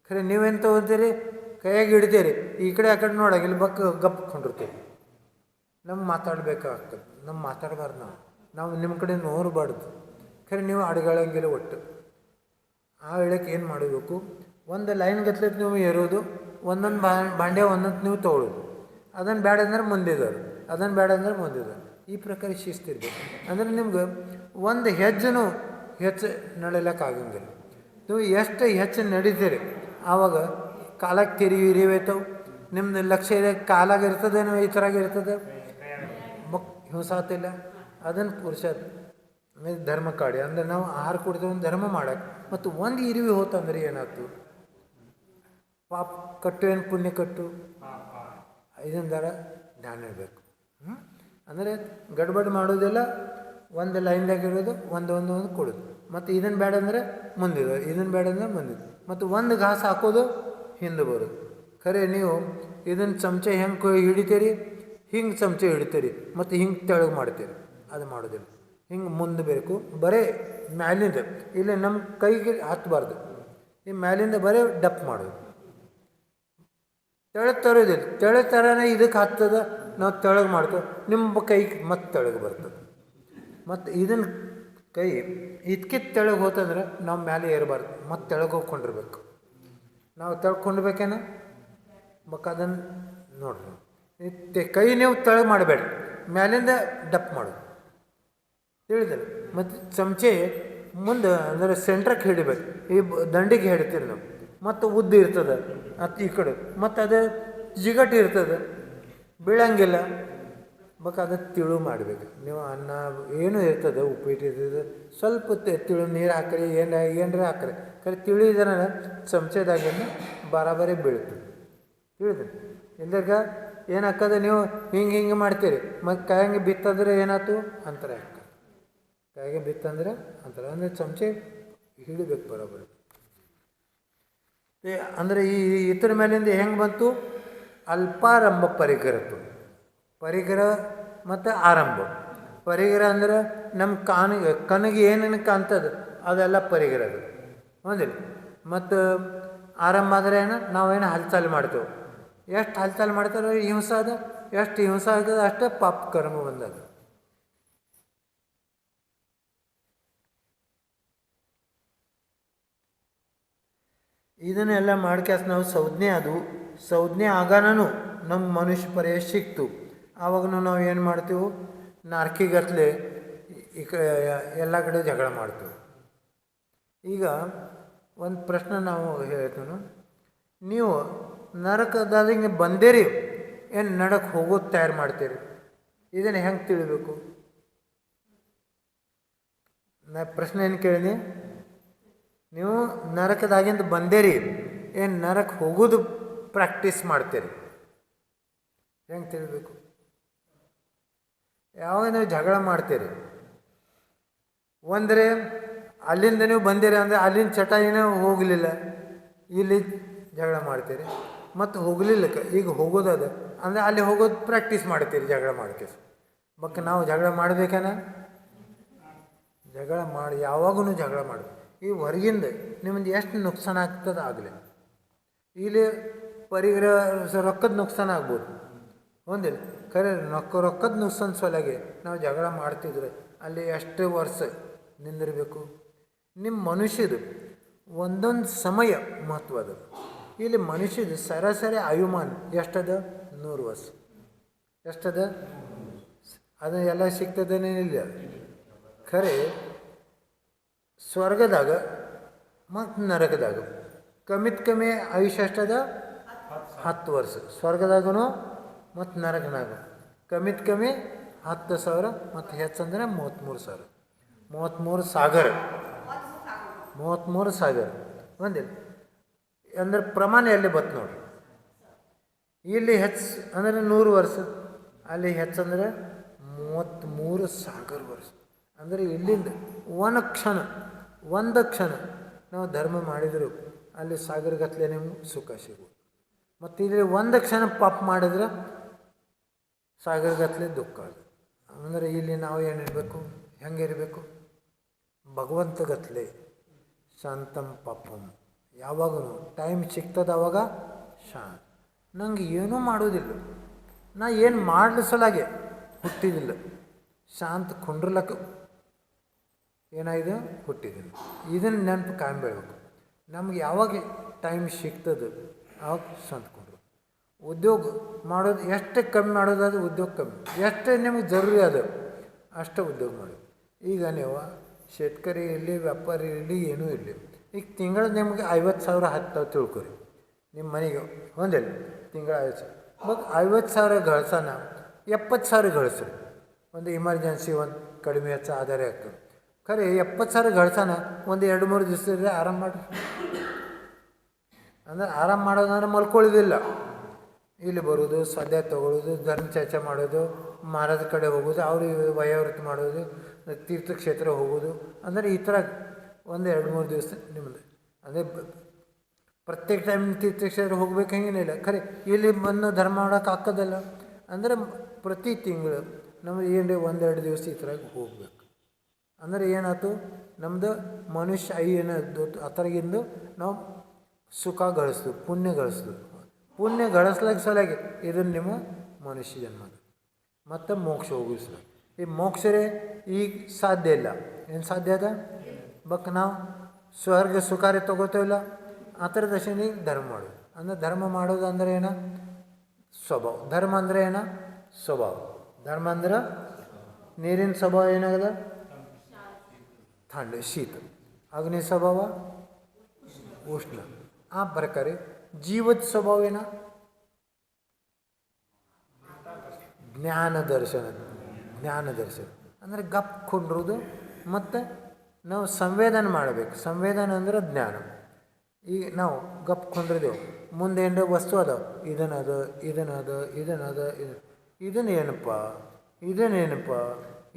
ಖರೆ ನೀವೇನು ತೊಗೊತೀರಿ, ಕೈಯಾಗಿ ಹಿಡ್ತೀರಿ, ಈ ಕಡೆ ಆ ಕಡೆ ನೋಡಾಗ ಇಲ್ಲಿ ಗಪ್ಕೊಂಡಿರ್ತೀವಿ. ನಮ್ಗೆ ಮಾತಾಡ್ಬೇಕಾಗ್ತದೆ, ಮಾತಾಡಬಾರ್ದು. ನಾವು ನಿಮ್ಮ ಕಡೆ ನೋಡಬಾರ್ದು. ಖರೆ ನೀವು ಅಡ್ಗಳಂಗಿಲ್ಲ ಒಟ್ಟು. ಆ ಹೇಳಕ್ಕೆ ಏನು ಮಾಡಬೇಕು, ಒಂದು ಲೈನ್ ಗತ್ಲಕ್ಕೆ ನೀವು ಏರೋದು, ಒಂದೊಂದು ಬಾಂಡೆ ಒಂದೊಂದು ನೀವು ತೊಗೊಳ್ಳೋದು. ಅದನ್ನು ಬೇಡ ಅಂದ್ರೆ ಮುಂದಿದವರು, ಅದನ್ನು ಬೇಡ ಅಂದ್ರೆ ಮುಂದಿದವರು. ಈ ಪ್ರಕಾರ ಶಿಸ್ತಿರ್ಬೇಕು. ಅಂದರೆ ನಿಮ್ಗೆ ಒಂದು ಹೆಜ್ಜೆನೂ ಹೆಚ್ಚು ನಡಿಲಕ್ಕಾಗಂಗಿಲ್ಲ. ನೀವು ಎಷ್ಟು ಹೆಚ್ಚು ನಡೀತೀರಿ ಆವಾಗ ಕಾಲಕ್ಕೆ ಇರಿವೈತವು. ನಿಮ್ದು ಲಕ್ಷ್ಯ ಇದೆ, ಕಾಲಾಗ ಇರ್ತದೇನೋ ಈ ಥರಾಗ ಇರ್ತದೆ, ಹಿಂಸಾತಿಲ್ಲ. ಅದನ್ನು ಪುರುಷ ಧರ್ಮ ಕಾಡಿ ಅಂದರೆ ನಾವು ಆಹಾರ ಕೊಡ್ತೇವೆ ಧರ್ಮ ಮಾಡಕ್ಕೆ. ಮತ್ತು ಒಂದು ಇರಿವಿ ಹೋತಂದ್ರೆ ಏನಾಯ್ತು, ಪಾಪ ಕಟ್ಟು ಏನು ಪುಣ್ಯ ಕಟ್ಟು, ಇದೊಂದರ ಧ್ಯಾನ ಇರಬೇಕು. ಅಂದರೆ ಗಡ್ಬಡ್ ಮಾಡೋದಿಲ್ಲ, ಒಂದು ಲೈನ್ದಾಗ ಇರೋದು, ಒಂದು ಕೊಡೋದು. ಮತ್ತು ಇದನ್ನು ಬೇಡ ಅಂದರೆ ಮುಂದಿದ್ದು, ಇದನ್ನು ಬೇಡ ಅಂದರೆ ಮುಂದಿದ್ದು. ಮತ್ತು ಒಂದು ಘಾಸ ಹಾಕೋದು, ಹಿಂದೆ ಬರೋದು. ಖರೆ ನೀವು ಇದನ್ನು ಚಮಚ ಹೆಂಗೆ ಹಿಡಿತೀರಿ, ಹಿಂಗೆ ಚಮಚ ಹಿಡಿತೀರಿ, ಮತ್ತು ಹಿಂಗೆ ತೆಳಗೆ ಮಾಡ್ತೀರಿ. ಅದು ಮಾಡೋದಿಲ್ಲ. ಹಿಂಗೆ ಮುಂದೆ ಬೇಕು, ಬರೀ ಮ್ಯಾಲಿಂದ ಇಲ್ಲಿ ನಮ್ಮ ಕೈಗೆ ಹತ್ತಬಾರ್ದು. ಈ ಮ್ಯಾಲಿಂದ ಬರೀ ಡಪ್ ಮಾಡೋದು, ತೆಳಗೆ ತರೋದಿಲ್ಲ. ತೆಳಗೆ ಥರನೇ ಇದಕ್ಕೆ ಹತ್ತದ, ನಾವು ತೆಳಗೆ ಮಾಡ್ತೇವೆ, ನಿಮ್ಮ ಕೈಗೆ ಮತ್ತೆ ತೆಳಗೆ ಬರ್ತದೆ. ಮತ್ತು ಇದನ್ನು ಕೈ ಇದಕ್ಕೆ ತೆಳಗೆ ಹೋತಂದ್ರೆ ನಾವು ಮ್ಯಾಲೆ ಏರಬಾರ್ದು, ಮತ್ತು ತೆಳಗೆ ಹೋಗ್ಕೊಂಡಿರ್ಬೇಕು. ನಾವು ತೆಳ್ಕೊಂಡ್ಬೇಕೇನ ಅದನ್ನು ನೋಡ್ರಿ. ಕೈ ನೀವು ತೆಳಗೆ ಮಾಡಬೇಡಿ, ಮ್ಯಾಲಿಂದ ಡಪ್ ಮಾಡೋದು ತಿಳಿದಿಲ್ಲ. ಮತ್ತು ಚಮಚೆ ಮುಂದೆ ಅಂದರೆ ಸೆಂಟ್ರಕ್ಕೆ ಹಿಡಿಬೇಕು, ಈ ದಂಡಿಗೆ ಹಿಡಿತೀರಿ ನಾವು. ಮತ್ತು ಉದ್ದು ಇರ್ತದೆ ಮತ್ತು ಈ ಕಡೆ, ಮತ್ತು ಅದು ಜಿಗಟ್ಟು ಇರ್ತದೆ, ಬೀಳಂಗಿಲ್ಲ. ಅದು ತಿಳು ಮಾಡಬೇಕು. ನೀವು ಅನ್ನ ಏನು ಇರ್ತದೆ, ಉಪ್ಪಿಟ್ಟು ಇರ್ತದೆ, ಸ್ವಲ್ಪ ತಿಳು ನೀರು ಹಾಕ್ರಿ, ಏನರ ಹಾಕ್ರಿ. ಕರೆ ತಿಳಿದ್ರೆ ಚಮಚದಾಗಿಂದ ಬರಾಬರಿ ಬೀಳ್ತದೆ ತಿಳಿದ್ರಿ. ಇಲ್ದಾಗ ಏನಾಗ್ತದೆ, ನೀವು ಹಿಂಗೆ ಮಾಡ್ತೀರಿ, ಮತ್ತು ಕೈಯಂಗೆ ಬಿತ್ತಂದ್ರೆ ಏನಾಯ್ತು ಅಂತಾರೆ ಆಗ್ತದೆ. ಕೈಗೆ ಬಿತ್ತಂದ್ರೆ ಅಂತಾರೆ, ಅಂದರೆ ಚಮಚೆ ಹಿಡಿಬೇಕು ಬರೋಬರಿ. ಅಂದರೆ ಈ ಇತರ ಮೇಲಿಂದ ಹೆಂಗೆ ಬಂತು, ಅಲ್ಪಾರಂಭ ಪರಿಗ್ರಹ. ಪರಿಗ್ರಹ ಮತ್ತು ಆರಂಭ. ಪರಿಗ್ರಹ ಅಂದ್ರೆ ನಮ್ಮ ಕಣ್ಣಿಗೆ ಏನೇನು ಕಾಣ್ತದೆ ಅದೆಲ್ಲ ಪರಿಗ್ರಹ ಹೌದಿಲ್ಲ. ಮತ್ತು ಆರಂಭ ಆದರೆ ಏನು, ನಾವೇನು ಹಲ್ಚಾಲು ಮಾಡ್ತೇವೆ. ಎಷ್ಟು ಹಲ್ಚಾಲು ಮಾಡ್ತಾರೋ ಹಿಂಸೆ ಅದ, ಎಷ್ಟು ಹಿಂಸೆ ಆಗ್ತದೆ ಅಷ್ಟೇ ಪಾಪ ಕರ್ಮ ಬಂದದ. ಇದನ್ನೆಲ್ಲ ಮಾಡ್ಕ್ಯಾಸ್ ನಾವು ಸಂಜ್ಞೆ ಆಗಾನೂ ನಮ್ಮ ಮನುಷ್ಯ ಪರ್ಯಾಯ ಸಿಕ್ತು. ಆವಾಗೂ ನಾವು ಏನು ಮಾಡ್ತೀವಿ, ನಾರ್ಕಿಗತ್ಲೆ ಈ ಎಲ್ಲ ಕಡೆ ಜಗಳ ಮಾಡ್ತೀವಿ. ಈಗ ಒಂದು ಪ್ರಶ್ನೆ ನಾವು ಹೇಳ್ತೀವಿ, ನೀವು ನರಕದಾದಿಂಗೆ ಬಂದೇರಿ ಏನು ನಡಕ್ಕೆ ಹೋಗೋದು ತಯಾರು ಮಾಡ್ತೀರಿ, ಇದನ್ನು ಹೆಂಗೆ ತಿಳಿಬೇಕು? ನಾ ಪ್ರಶ್ನೆ ಏನು ಕೇಳಿದೆ, ನೀವು ನರಕದಾಗಿಂದ ಬಂದೇರಿ ಏನು ನರಕ್ಕೆ ಹೋಗೋದು ಪ್ರಾಕ್ಟೀಸ್ ಮಾಡ್ತೀರಿ, ಹೆಂಗೆ ತಿಳಿಬೇಕು? ಯಾವಾಗ ನೀವು ಜಗಳ ಮಾಡ್ತೀರಿ ಒಂದರೆ ಅಲ್ಲಿಂದ ನೀವು ಬಂದಿರಿ ಅಂದರೆ ಅಲ್ಲಿಂದ ಚಟ ಏನೋ ಹೋಗಲಿಲ್ಲ, ಇಲ್ಲಿ ಜಗಳ ಮಾಡ್ತೀರಿ. ಮತ್ತು ಹೋಗಲಿಲ್ಲ ಈಗ ಹೋಗೋದದ ಅಂದರೆ ಅಲ್ಲಿ ಹೋಗೋದು ಪ್ರಾಕ್ಟೀಸ್ ಮಾಡ್ತೀರಿ ಜಗಳ ಮಾಡ್ತೀರಿ. ಬಟ್ ನಾವು ಜಗಳ ಮಾಡಬೇಕೇನ? ಜಗಳ ಮಾಡಿ ಯಾವಾಗೂ ಜಗಳ ಮಾಡಬೇಕು. ಈ ಹೊರಗಿಂದ ನಿಮ್ದು ಎಷ್ಟು ನುಕ್ಸಾನ ಆಗ್ತದೆ ಆಗಲಿ. ಇಲ್ಲಿ ರೊಕ್ಕದ ನುಕ್ಸಾನ ಆಗ್ಬೋದು, ಒಂದಿಲ್ಲ ಖರೆ ರೊಕ್ಕದ ನುಕ್ಸಾನ ಸಲುವಾಗಿ ನಾವು ಜಗಳ ಮಾಡ್ತಿದ್ರೆ ಅಲ್ಲಿ ಎಷ್ಟು ವರ್ಷ ನಿಂದಿರಬೇಕು? ನಿಮ್ಮ ಮನುಷ್ಯದು ಒಂದೊಂದು ಸಮಯ ಮಹತ್ವ ಅದ. ಇಲ್ಲಿ ಮನುಷ್ಯದು ಸರಾಸರಿ ಆಯುಮಾನ ಎಷ್ಟದ? 100 ವರ್ಷ. ಎಷ್ಟದ? ಅದು ಎಲ್ಲ ಸಿಗ್ತದೇನಿಲ್ಲ. ಖರೆ ಸ್ವರ್ಗದಾಗ ಮತ್ತು ನರಕದಾಗ ಕಮ್ಮಿ ಆಯುಷ್ಯ ಎಷ್ಟದ? 10 ವರ್ಷ. ಸ್ವರ್ಗದಾಗೂ ಮತ್ತು ನರಕನಾಗ ಕಮ್ಮಿ 10,000 ಮತ್ತು ಹೆಚ್ಚಂದ್ರೆ 33,000. 33 ಸಾವಿರ ಒಂದಿಲ್ಲ ಅಂದ್ರೆ ಪ್ರಮಾಣ ಎಲ್ಲಿ ಬತ್ತು ನೋಡ್ರಿ. ಇಲ್ಲಿ ಹೆಚ್ಚು ಅಂದರೆ 100 ವರ್ಷ, ಅಲ್ಲಿ ಹೆಚ್ಚಂದ್ರೆ 33,000 ವರ್ಷ. ಅಂದರೆ ಇಲ್ಲಿಂದ ಒಂದು ಕ್ಷಣ ನಾವು ಧರ್ಮ ಮಾಡಿದ್ರು ಅಲ್ಲಿ ಸಾಗರಗಟ್ಟಲೆ ನಿಮ್ಗೆ ಸುಖ ಸಿಗೋದು. ಮತ್ತು ಇಲ್ಲಿ ಒಂದು ಕ್ಷಣ ಪಾಪ ಮಾಡಿದ್ರೆ ಸಾಗರಗಟ್ಟಲೆ ದುಃಖ ಅದು. ಅಂದರೆ ಇಲ್ಲಿ ನಾವು ಏನಿರಬೇಕು? ಹೆಂಗಿರಬೇಕು? ಭಗವಂತಗತ್ಲೆ ಶಾಂತಂ ಪಾಪಂ. ಯಾವಾಗೂ ಟೈಮ್ ಸಿಗ್ತದೆ ಅವಾಗ ನಂಗೆ ಏನೂ ಮಾಡೋದಿಲ್ಲ, ನಾ ಏನು ಮಾಡಲಿಸಲಾಗೆ ಹುಟ್ಟಿದಿಲ್ಲ, ಶಾಂತ ಕುಂಡ್ರಲಕ್ಕೆ ಏನಾಗಿದೆ ಹುಟ್ಟಿದಿಲ್ಲ. ಇದನ್ನು ನೆನಪು ಕಾಯ್ಬೇಕು. ನಮ್ಗೆ ಯಾವಾಗ ಟೈಮ್ ಸಿಗ್ತದೆ ಅವಾಗ ಶಾಂತ ಕುಂಡ್ರು. ಉದ್ಯೋಗ ಮಾಡೋದು ಎಷ್ಟು ಕಮ್ಮಿ ಮಾಡೋದಾದ್ರೆ ಉದ್ಯೋಗ ಕಮ್ಮಿ, ಎಷ್ಟು ನಿಮಗೆ ಜರೂರಿ ಅದು ಅಷ್ಟೇ ಉದ್ಯೋಗ ಮಾಡೋದು. ಈಗ ನೀವು ಶೇತಕರಿ ಇರಲಿ, ವ್ಯಾಪಾರಿ ಇರಲಿ, ಏನೂ ಇರಲಿ, ಈಗ ತಿಂಗಳು ನಿಮಗೆ 50,000 ಹತ್ತು ತಿಳ್ಕೊರಿ. ನಿಮ್ಮ ಮನೆಗೆ ಒಂದಿಲ್ಲ ತಿಂಗಳ 50,000 ಬಟ್ 50,000 ಗಳಿಸೋಣ 70,000 ಗಳಿಸ್ರಿ. ಒಂದು ಇಮರ್ಜೆನ್ಸಿ ಒಂದು ಕಡಿಮೆ ಹೆಚ್ಚು ಆಧಾರ ಆಗ್ತದೆ. ಖರೆ 70,000 ಗಳಿಸೋಣ ಒಂದು 2-3 ದಿವಸ ಆರಾಮ ಮಾಡಿರಿ. ಅಂದ್ರೆ ಆರಾಮ ಮಾಡೋದಂದ್ರೆ ಮಲ್ಕೊಳ್ಳೋದಿಲ್ಲ, ಇಲ್ಲಿ ಬರೋದು, ಸದ್ಯ ತೊಗೊಳ್ಳೋದು, ಧರ್ಮ ಚರ್ಚೆ ಮಾಡೋದು, ಮಹಾರಾಜ ಕಡೆ ಹೋಗೋದು, ಅವ್ರಿಗೆ ವಯೋವೃತ್ತಿ ಮಾಡೋದು, ತೀರ್ಥಕ್ಷೇತ್ರ ಹೋಗೋದು. ಅಂದರೆ ಈ ಥರ ಒಂದು 2-3 ದಿವಸ ನಿಮ್ಮದು. ಅಂದರೆ ಪ್ರತ್ಯೇಕ ಟೈಮ್ ತೀರ್ಥಕ್ಷೇತ್ರ ಹೋಗ್ಬೇಕು ಹಂಗೇನಿಲ್ಲ. ಖರೆ ಇಲ್ಲಿ ಬಂದು ಧರ್ಮ ಮಾಡೋಕೆ ಹಾಕೋದಲ್ಲ. ಅಂದರೆ ಪ್ರತಿ ತಿಂಗಳು ನಮ್ಗೆ ಏನು 1-2 ದಿವಸ ಈ ಥರ ಹೋಗ್ಬೇಕು. ಅಂದರೆ ಏನಾಯ್ತು? ನಮ್ಮದು ಮನುಷ್ಯ ಏನದು ಆ ಥರಗಿಂದು ನಾವು ಸುಖ ಗಳಿಸ್ದು, ಪುಣ್ಯ ಗಳಿಸ್ದು. ಪುಣ್ಯ ಗಳಿಸ್ಲಿಕ್ಕೆ ಸಲುವಾಗಿ ಇದನ್ನು ನಿಮ್ಮ ಮನುಷ್ಯ ಜನ್ಮ ಮತ್ತು ಮೋಕ್ಷ ಹೋಗಿಸ್ಲ. ಈ ಮೋಕ್ಷರೇ ಈಗ ಸಾಧ್ಯ ಇಲ್ಲ. ಏನು ಸಾಧ್ಯ ಅದ? ಬಟ್ ನಾವು ಸ್ವರ್ಗ ಸುಖಾರಿ ತೊಗೋತೇವಿಲ್ಲ. ಆ ಥರ ದಶನಿಗೆ ಧರ್ಮ ಮಾಡೋದು. ಅಂದರೆ ಧರ್ಮ ಮಾಡೋದು ಅಂದರೆ ಏನ? ಸ್ವಭಾವ. ಧರ್ಮ ಅಂದರೆ ಏನ? ಸ್ವಭಾವ. ಧರ್ಮ ಅಂದ್ರೆ ನೀರಿನ ಸ್ವಭಾವ ಏನಾಗದ? ಥಂಡ ಶೀತ. ಅಗ್ನಿ ಸ್ವಭಾವ ಉಷ್ಣ. ಆ ಪ್ರಕಾರ ಜೀವದ ಸ್ವಭಾವ ಏನ? ಜ್ಞಾನ ದರ್ಶನ. ಅಂದರೆ ಗಪ್ ಕೊಂಡ್ರದು ಮತ್ತು ನಾವು ಸಂವೇದನೆ ಮಾಡಬೇಕು. ಸಂವೇದನೆ ಅಂದ್ರೆ ಜ್ಞಾನ. ಈಗ ನಾವು ಗಪ್ ಕೊಂಡ್ರಿದೆವು, ಮುಂದೆ ಏನರ ವಸ್ತು ಅದಾವ, ಇದನ್ನದು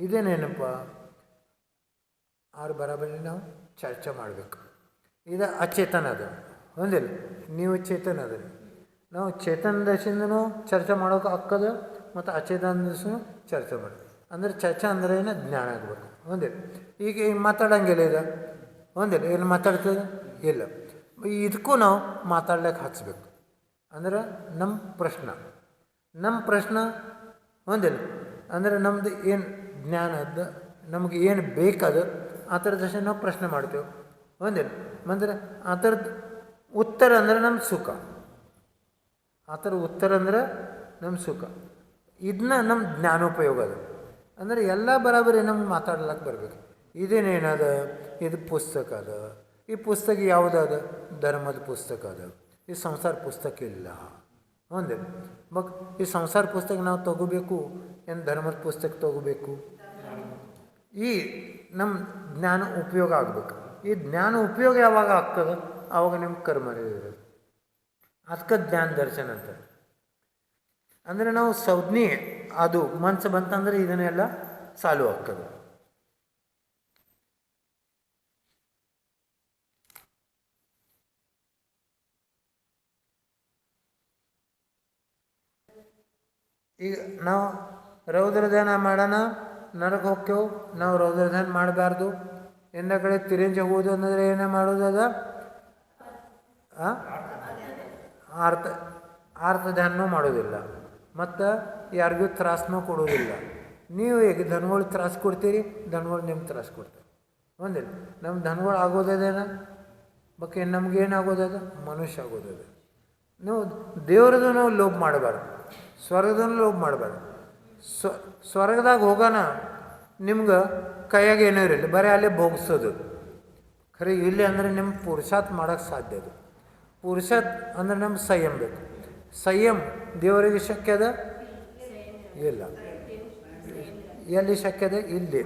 ಇದೇನೇನಪ್ಪ ಅವ್ರ ಬರಾಬರಿ ನಾವು ಚರ್ಚೆ ಮಾಡಬೇಕು. ಇದು ಅಚೇತನ ಅದು ಒಂದಿಲ್ಲ, ನೀವು ಚೇತನ ಅದ. ನಾವು ಚೇತನ ದಶೆಯಿಂದನೂ ಚರ್ಚೆ ಮಾಡೋಕೆ ಹಾಕೋದು ಮತ್ತು ಅಚೇತನ ದಶೆನೂ ಚರ್ಚೆ ಮಾಡೋದು. ಅಂದರೆ ಚರ್ಚೆ ಅಂದ್ರೆ ಏನು? ಜ್ಞಾನ ಆಗಬೇಕು ಒಂದಿಲ್ಲ. ಈಗ ಮಾತಾಡೋಂಗಿಲ್ಲ ಇದು ಒಂದಿಲ್ಲ, ಏನು ಮಾತಾಡ್ತದೆ ಇಲ್ಲ. ಇದಕ್ಕೂ ನಾವು ಮಾತಾಡ್ಲಿಕ್ಕೆ ಹಚ್ಬೇಕು. ಅಂದ್ರೆ ನಮ್ಮ ಪ್ರಶ್ನೆ ಒಂದಿಲ್ಲ. ಅಂದರೆ ನಮ್ಮದು ಏನು ಜ್ಞಾನ ಅದ, ನಮಗೆ ಏನು ಬೇಕದು ಆ ಥರದ ದಶೆ ನಾವು ಪ್ರಶ್ನೆ ಮಾಡ್ತೇವೆ ಒಂದಿಲ್ಲ. ಅಂದರೆ ಆ ಥರದ್ದು ಉತ್ತರ ಅಂದ್ರೆ ನಮ್ಮ ಸುಖ. ಆ ಥರ ಉತ್ತರ ಅಂದ್ರೆ ನಮ್ಮ ಸುಖ. ಇದನ್ನ ನಮ್ಮ ಜ್ಞಾನೋಪಯೋಗ ಅದು. ಅಂದರೆ ಎಲ್ಲ ಬರಾಬರಿ ನಮ್ಗೆ ಮಾತಾಡ್ಲಿಕ್ಕೆ ಬರಬೇಕು. ಇದೇನೇನದ? ಇದು ಪುಸ್ತಕ ಅದ. ಈ ಪುಸ್ತಕ ಯಾವುದದ? ಧರ್ಮದ ಪುಸ್ತಕ ಅದ. ಈ ಸಂಸಾರ ಪುಸ್ತಕ ಇಲ್ಲ ಒಂದಿಲ್ಲ. ಬಟ್ ಈ ಸಂಸಾರ ಪುಸ್ತಕ ನಾವು ತಗೋಬೇಕು ಏನು ಧರ್ಮದ ಪುಸ್ತಕ ತಗೋಬೇಕು? ಈ ನಮ್ಮ ಜ್ಞಾನ ಉಪಯೋಗ ಆಗಬೇಕು. ಈ ಜ್ಞಾನ ಉಪಯೋಗ ಯಾವಾಗ ಆಗ್ತದೆ? ಆವಾಗ ನಿಮ್ಗೆ ಕರ್ಮ ಇರೋದು. ಅದಕ್ಕೆ ಜ್ಞಾನ ದರ್ಶನ ಅಂತ. ಅಂದರೆ ನಾವು ಸಂಜ್ಞೆ ಅದು ಮನಸ್ಸು ಬಂತಂದ್ರೆ ಇದನ್ನೆಲ್ಲ ಚಾಲು ಆಗ್ತದೆ. ಈಗ ನಾವು ರೌದ್ರ ಧ್ಯಾನ ಮಾಡೋಣ ನರಕ ಹೋಗ್ತೇವೆ. ನಾವು ರೌದ್ರ ಧ್ಯಾನ ಮಾಡಬಾರ್ದು. ಎಂದ ಕಡೆ ತಿರಂಜ ಹೋಗೋದು ಅಂದರೆ ಏನೇ ಮಾಡೋದು ಅದ ಆರ್ಥ ಆರ್ಥ ಧ್ಯಾನನೂ ಮಾಡೋದಿಲ್ಲ, ಮತ್ತು ಯಾರಿಗೂ ತ್ರಾಸನೂ ಕೊಡೋದಿಲ್ಲ. ನೀವು ಈಗ ದನಗಳು ತ್ರಾಸು ಕೊಡ್ತೀರಿ, ದನಗಳು ನಿಮ್ಗೆ ತ್ರಾಸು ಕೊಡ್ತಾರೆ. ಒಂದಿಲ್ಲ ನಮ್ಮ ದನಗಳು ಆಗೋದದೇನ ಬಗ್ಗೆ ನಮಗೇನಾಗೋದದ ಮನುಷ್ಯ ಆಗೋದದ. ನೀವು ದೇವ್ರದ್ದು ನಾವು ಲೋಭ ಮಾಡಬಾರ್ದು, ಸ್ವರ್ಗದನ್ನು ಲೋಭ ಮಾಡಬಾರ್ದು. ಸ್ವರ್ಗದಾಗ ಹೋಗೋಣ ನಿಮ್ಗೆ ಕೈಯಾಗ ಏನೂ ಇರಲಿ, ಬರೀ ಅಲ್ಲೇ ಭೋಗಿಸೋದು ಖರೆ. ಇಲ್ಲಿ ಅಂದರೆ ನಿಮ್ಮ ಪುರುಷಾರ್ಥ ಮಾಡೋಕ್ಕೆ ಸಾಧ್ಯ ಅದು. ಪುರುಷಾರ್ಥ ಅಂದ್ರೆ ನಮ್ಗೆ ಸಂಯಮ ಬೇಕು. ಸಂಯಮ ದೇವರಿಗೆ ಶಕ್ಯ ಅದ ಇಲ್ಲ, ಎಲ್ಲಿ ಶಕ್ಯ ಅದ ಇಲ್ಲಿ.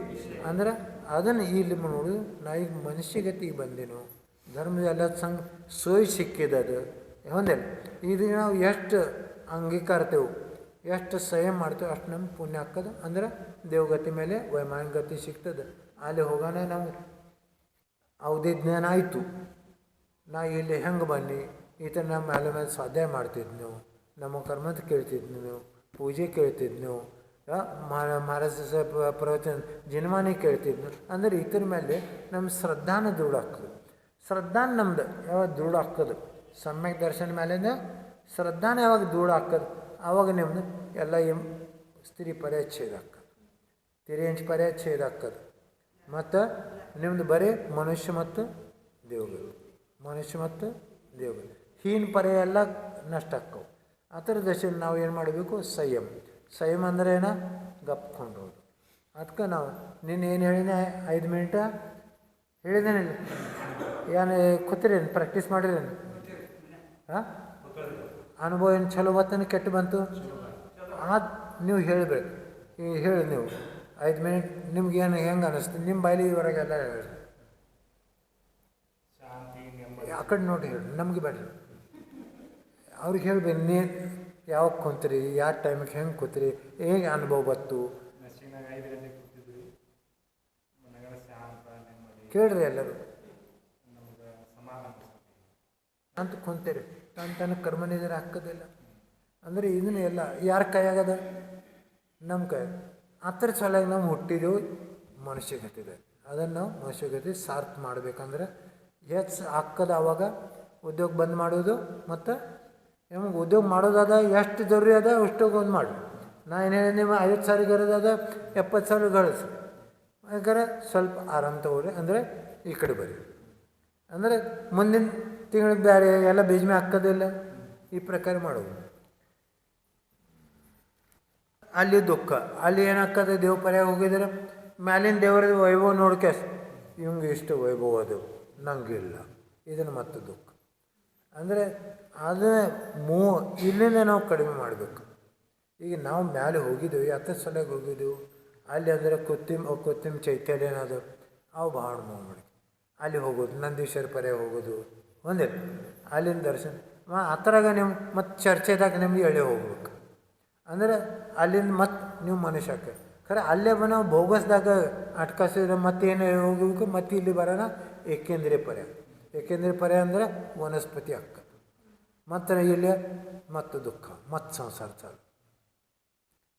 ಅಂದ್ರೆ ಅದನ್ನು ಇಲ್ಲಿ ನೋಡು, ನಾ ಈಗ ಮನುಷ್ಯಗತಿಗೆ ಬಂದೇನು, ಧರ್ಮದೆಲ್ಲ ಸಂಘ ಸೋಯ್ ಸಿಕ್ಕಿದದು ಒಂದಿಲ್ಲ. ಇದು ನಾವು ಎಷ್ಟು ಅಂಗೀಕಾರ್ತೇವೆ, ಎಷ್ಟು ಸಂಯಮ ಮಾಡ್ತೇವೆ, ಅಷ್ಟು ನಮ್ಗೆ ಪುಣ್ಯ ಹಾಕೋದು. ಅಂದ್ರೆ ದೇವಗತಿ ಮೇಲೆ ವೈಮಾನಿಕ ಗತಿ ಸಿಗ್ತದೆ. ಅಲ್ಲಿ ಹೋಗೋಣ ನಮ್ಗೆ ಅವಧಿ ಜ್ಞಾನ ಆಯಿತು. ನಾ ಇಲ್ಲಿ ಹೆಂಗೆ ಬನ್ನಿ, ಈ ಥರ ನಮ್ಮ ಮೇಲೆ ಸ್ವಾಧ್ಯಾಯ ಮಾಡ್ತಿದ್ದು ನೀವು, ನಮ್ಮ ಕರ್ಮಂತ ಕೇಳ್ತಿದ್ವಿ ನೀವು, ಪೂಜೆ ಕೇಳ್ತಿದ್ದು ನೀವು, ಮಹಾರಾಜ ಪ್ರವಚನ ಜನ್ಮಾನಿ ಕೇಳ್ತಿದ್ನು. ಅಂದರೆ ಇದ್ರ ಮೇಲೆ ನಮ್ಮ ಶ್ರದ್ಧಾನ ದೃಢ ಆಗ್ತದೆ. ಶ್ರದ್ಧಾನ ನಮ್ದು ಯಾವಾಗ ದೃಢ ಆಗ್ತದೆ, ಸಮ್ಯಕ್ ದರ್ಶನ ಮೇಲಿಂದ ಶ್ರದ್ಧಾನ ಯಾವಾಗ ದೃಢ ಆಗ್ತದೆ, ಆವಾಗ ನಿಮ್ದು ಎಲ್ಲ ಸ್ತ್ರೀ ಪರಿಚ್ಛೇದ ಆಗ್ತದೆ, ತಿರಿಯಂಚ್ ಪರಿಚ್ಛೇದ ಆಗ್ತದೆ. ಮತ್ತು ನಿಮ್ದು ಬರೀ ಮನುಷ್ಯ ಮತ್ತು ದೇವಗಳು, ಮನುಷ್ಯ ಮತ್ತು ದೇವಗಳು ಹೀನ ಪರ್ಯ ಎಲ್ಲ ನಷ್ಟ ಆಕ್ಕವು. ಆ ಥರ ದಶೆಯಲ್ಲಿ ನಾವು ಏನು ಮಾಡಬೇಕು, ಸಂಯಮ. ಸಂಯಮ ಅಂದರೆ ಏನ ಗಪ್ಕೊಂಡು ಹೋದು. ಅದಕ್ಕೆ ನಾವು ನಿನ್ನ ಏನು ಹೇಳಿನ 5 ಮಿನಿಟ ಹೇಳಿದೇನಿಲ್ಲ, ಏನು ಕೂತಿರೇನು ಪ್ರಾಕ್ಟೀಸ್ ಮಾಡಿರೇನು? ಹಾಂ, ಅನುಭವ ಏನು ಚಲೋ ಬತ್ತನ ಕೆಟ್ಟು ಬಂತು? ಅದು ನೀವು ಹೇಳಬೇಕು. ಈಗ ಹೇಳಿ ನೀವು 5 ಮಿನಿಟ್ ನಿಮ್ಗೇನು ಹೆಂಗೆ ಅನ್ನಿಸ್ತು, ನಿಮ್ಮ ಬಾಯಲ್ಲಿ ಹೊರಗೆಲ್ಲ ಹೇಳಿ. ಆ ಕಡೆ ನೋಡಿ ಹೇಳಿ, ನಮಗೆ ಬೇಡ. ಅವ್ರಿಗೆ ಹೇಳ್ಬೇಕು, ನೀ ಯಾವಾಗ ಕುಂತ್ರಿ, ಯಾವ ಟೈಮಿಗೆ ಹೆಂಗೆ ಕೂತ್ರಿ, ಹೇಗೆ ಅನುಭವ ಬತ್ತು ಕೇಳ್ರಿ ಎಲ್ಲರೂ ಅಂತ ಕುಂತೀರಿ. ತನ್ನ ಕರ್ಮನಿದ್ರೆ ಹಾಕೋದಿಲ್ಲ. ಅಂದರೆ ಇದನ್ನ ಎಲ್ಲ ಯಾರ ಕೈಯಾಗದ, ನಮ್ಮ ಕೈ. ಆ ಥರ ಸಲುವಾಗಿ ನಾವು ಹುಟ್ಟಿದೆವು ಮನುಷ್ಯಗತಿದೆ. ಅದನ್ನು ನಾವು ಮನುಷ್ಯಗತಿ ಸಾರ್ಥ ಮಾಡ್ಬೇಕಂದ್ರೆ ಹೆಚ್ಚು ಹಾಕೋದು. ಆವಾಗ ಉದ್ಯೋಗ ಬಂದ್ ಮಾಡೋದು, ಮತ್ತು ನಮಗೆ ಉದ್ಯೋಗ ಮಾಡೋದಾದ ಎಷ್ಟು ಜರೂರಿ ಅದ ಅಷ್ಟೋಗಿ ಒಂದು ಮಾಡಿ. ನಾ ಏನು ಹೇಳಿ, ನೀವು 50,000 ಗರದದ 70,000 ಗಳಿಸಿ, ಯಾಕಂದ್ರೆ ಸ್ವಲ್ಪ ಆರಾಮ ತಗೋರಿ. ಅಂದರೆ ಈ ಕಡೆ ಬರ್ರಿ, ಅಂದರೆ ಮುಂದಿನ ತಿಂಗಳಿಗೆ ಬೇರೆ ಎಲ್ಲ ಬೀಜಮೆ ಹಾಕೋದಿಲ್ಲ. ಈ ಪ್ರಕಾರ ಮಾಡೋದು. ಅಲ್ಲಿ ದುಃಖ, ಅಲ್ಲಿ ಏನಾಗ್ತದೆ, ದೇವ ಪರ್ಯಾಗ ಹೋಗಿದ್ರೆ ಮ್ಯಾಲಿನ ದೇವರದ ವೈಭವ ನೋಡ್ಕೆ ಇವಂಗೆ ಇಷ್ಟು ವೈಭವ ಅದು ನಂಗಿಲ್ಲ, ಇದನ್ನು ಮತ್ತೆ ದುಃಖ. ಅಂದರೆ ಅದನ್ನೇ ಇಲ್ಲಿಂದ ನಾವು ಕಡಿಮೆ ಮಾಡಬೇಕು. ಈಗ ನಾವು ಮ್ಯಾಲೆ ಹೋಗಿದ್ದೇವೆ, ಹತ್ತ ಸಲಕ್ಕೆ ಹೋಗಿದ್ದೆವು. ಅಲ್ಲಿ ಅಂದರೆ ಕೊತ್ತಿಮ ಚೈತ್ಯಾಲಯ ಏನಾದ್ರು ಅವು ಭಾಳ ಮಾಡಿ ಅಲ್ಲಿ ಹೋಗೋದು, ನಂದೀಶ್ವರ ಪರ್ಯಾಗ ಹೋಗೋದು ಒಂದಿಲ್ಲ. ಅಲ್ಲಿನ ದರ್ಶನ ಆ ಥರಾಗ ನೀವು ಮತ್ತು ಚರ್ಚೆದಾಗ ನಿಮ್ಗೆ ಎಳೆ ಹೋಗ್ಬೇಕು. ಅಂದರೆ ಅಲ್ಲಿಂದ ಮತ್ತೆ ನೀವು ಮನುಷ್ಯ ಹಾಕಿ ಖರೆ ಅಲ್ಲೇ ನಾವು ಬೋಗಸ್ದಾಗ ಅಟ್ಕಾಸಿದ್ರೆ ಮತ್ತೇನು ಹೋಗಬೇಕು. ಮತ್ತು ಇಲ್ಲಿ ಬರೋಣ ಏಕೇಂದ್ರೀಯ ಪರ್ಯ. ಏಕೇಂದ್ರೀಯ ಪರ್ಯ ಅಂದರೆ ವನಸ್ಪತಿ ಹಕ್ಕ. ಮತ್ತು ಇಲ್ಲಿ ಮತ್ತು ದುಃಖ, ಮತ್ತು ಸಂಸಾರ ಚಾಲು.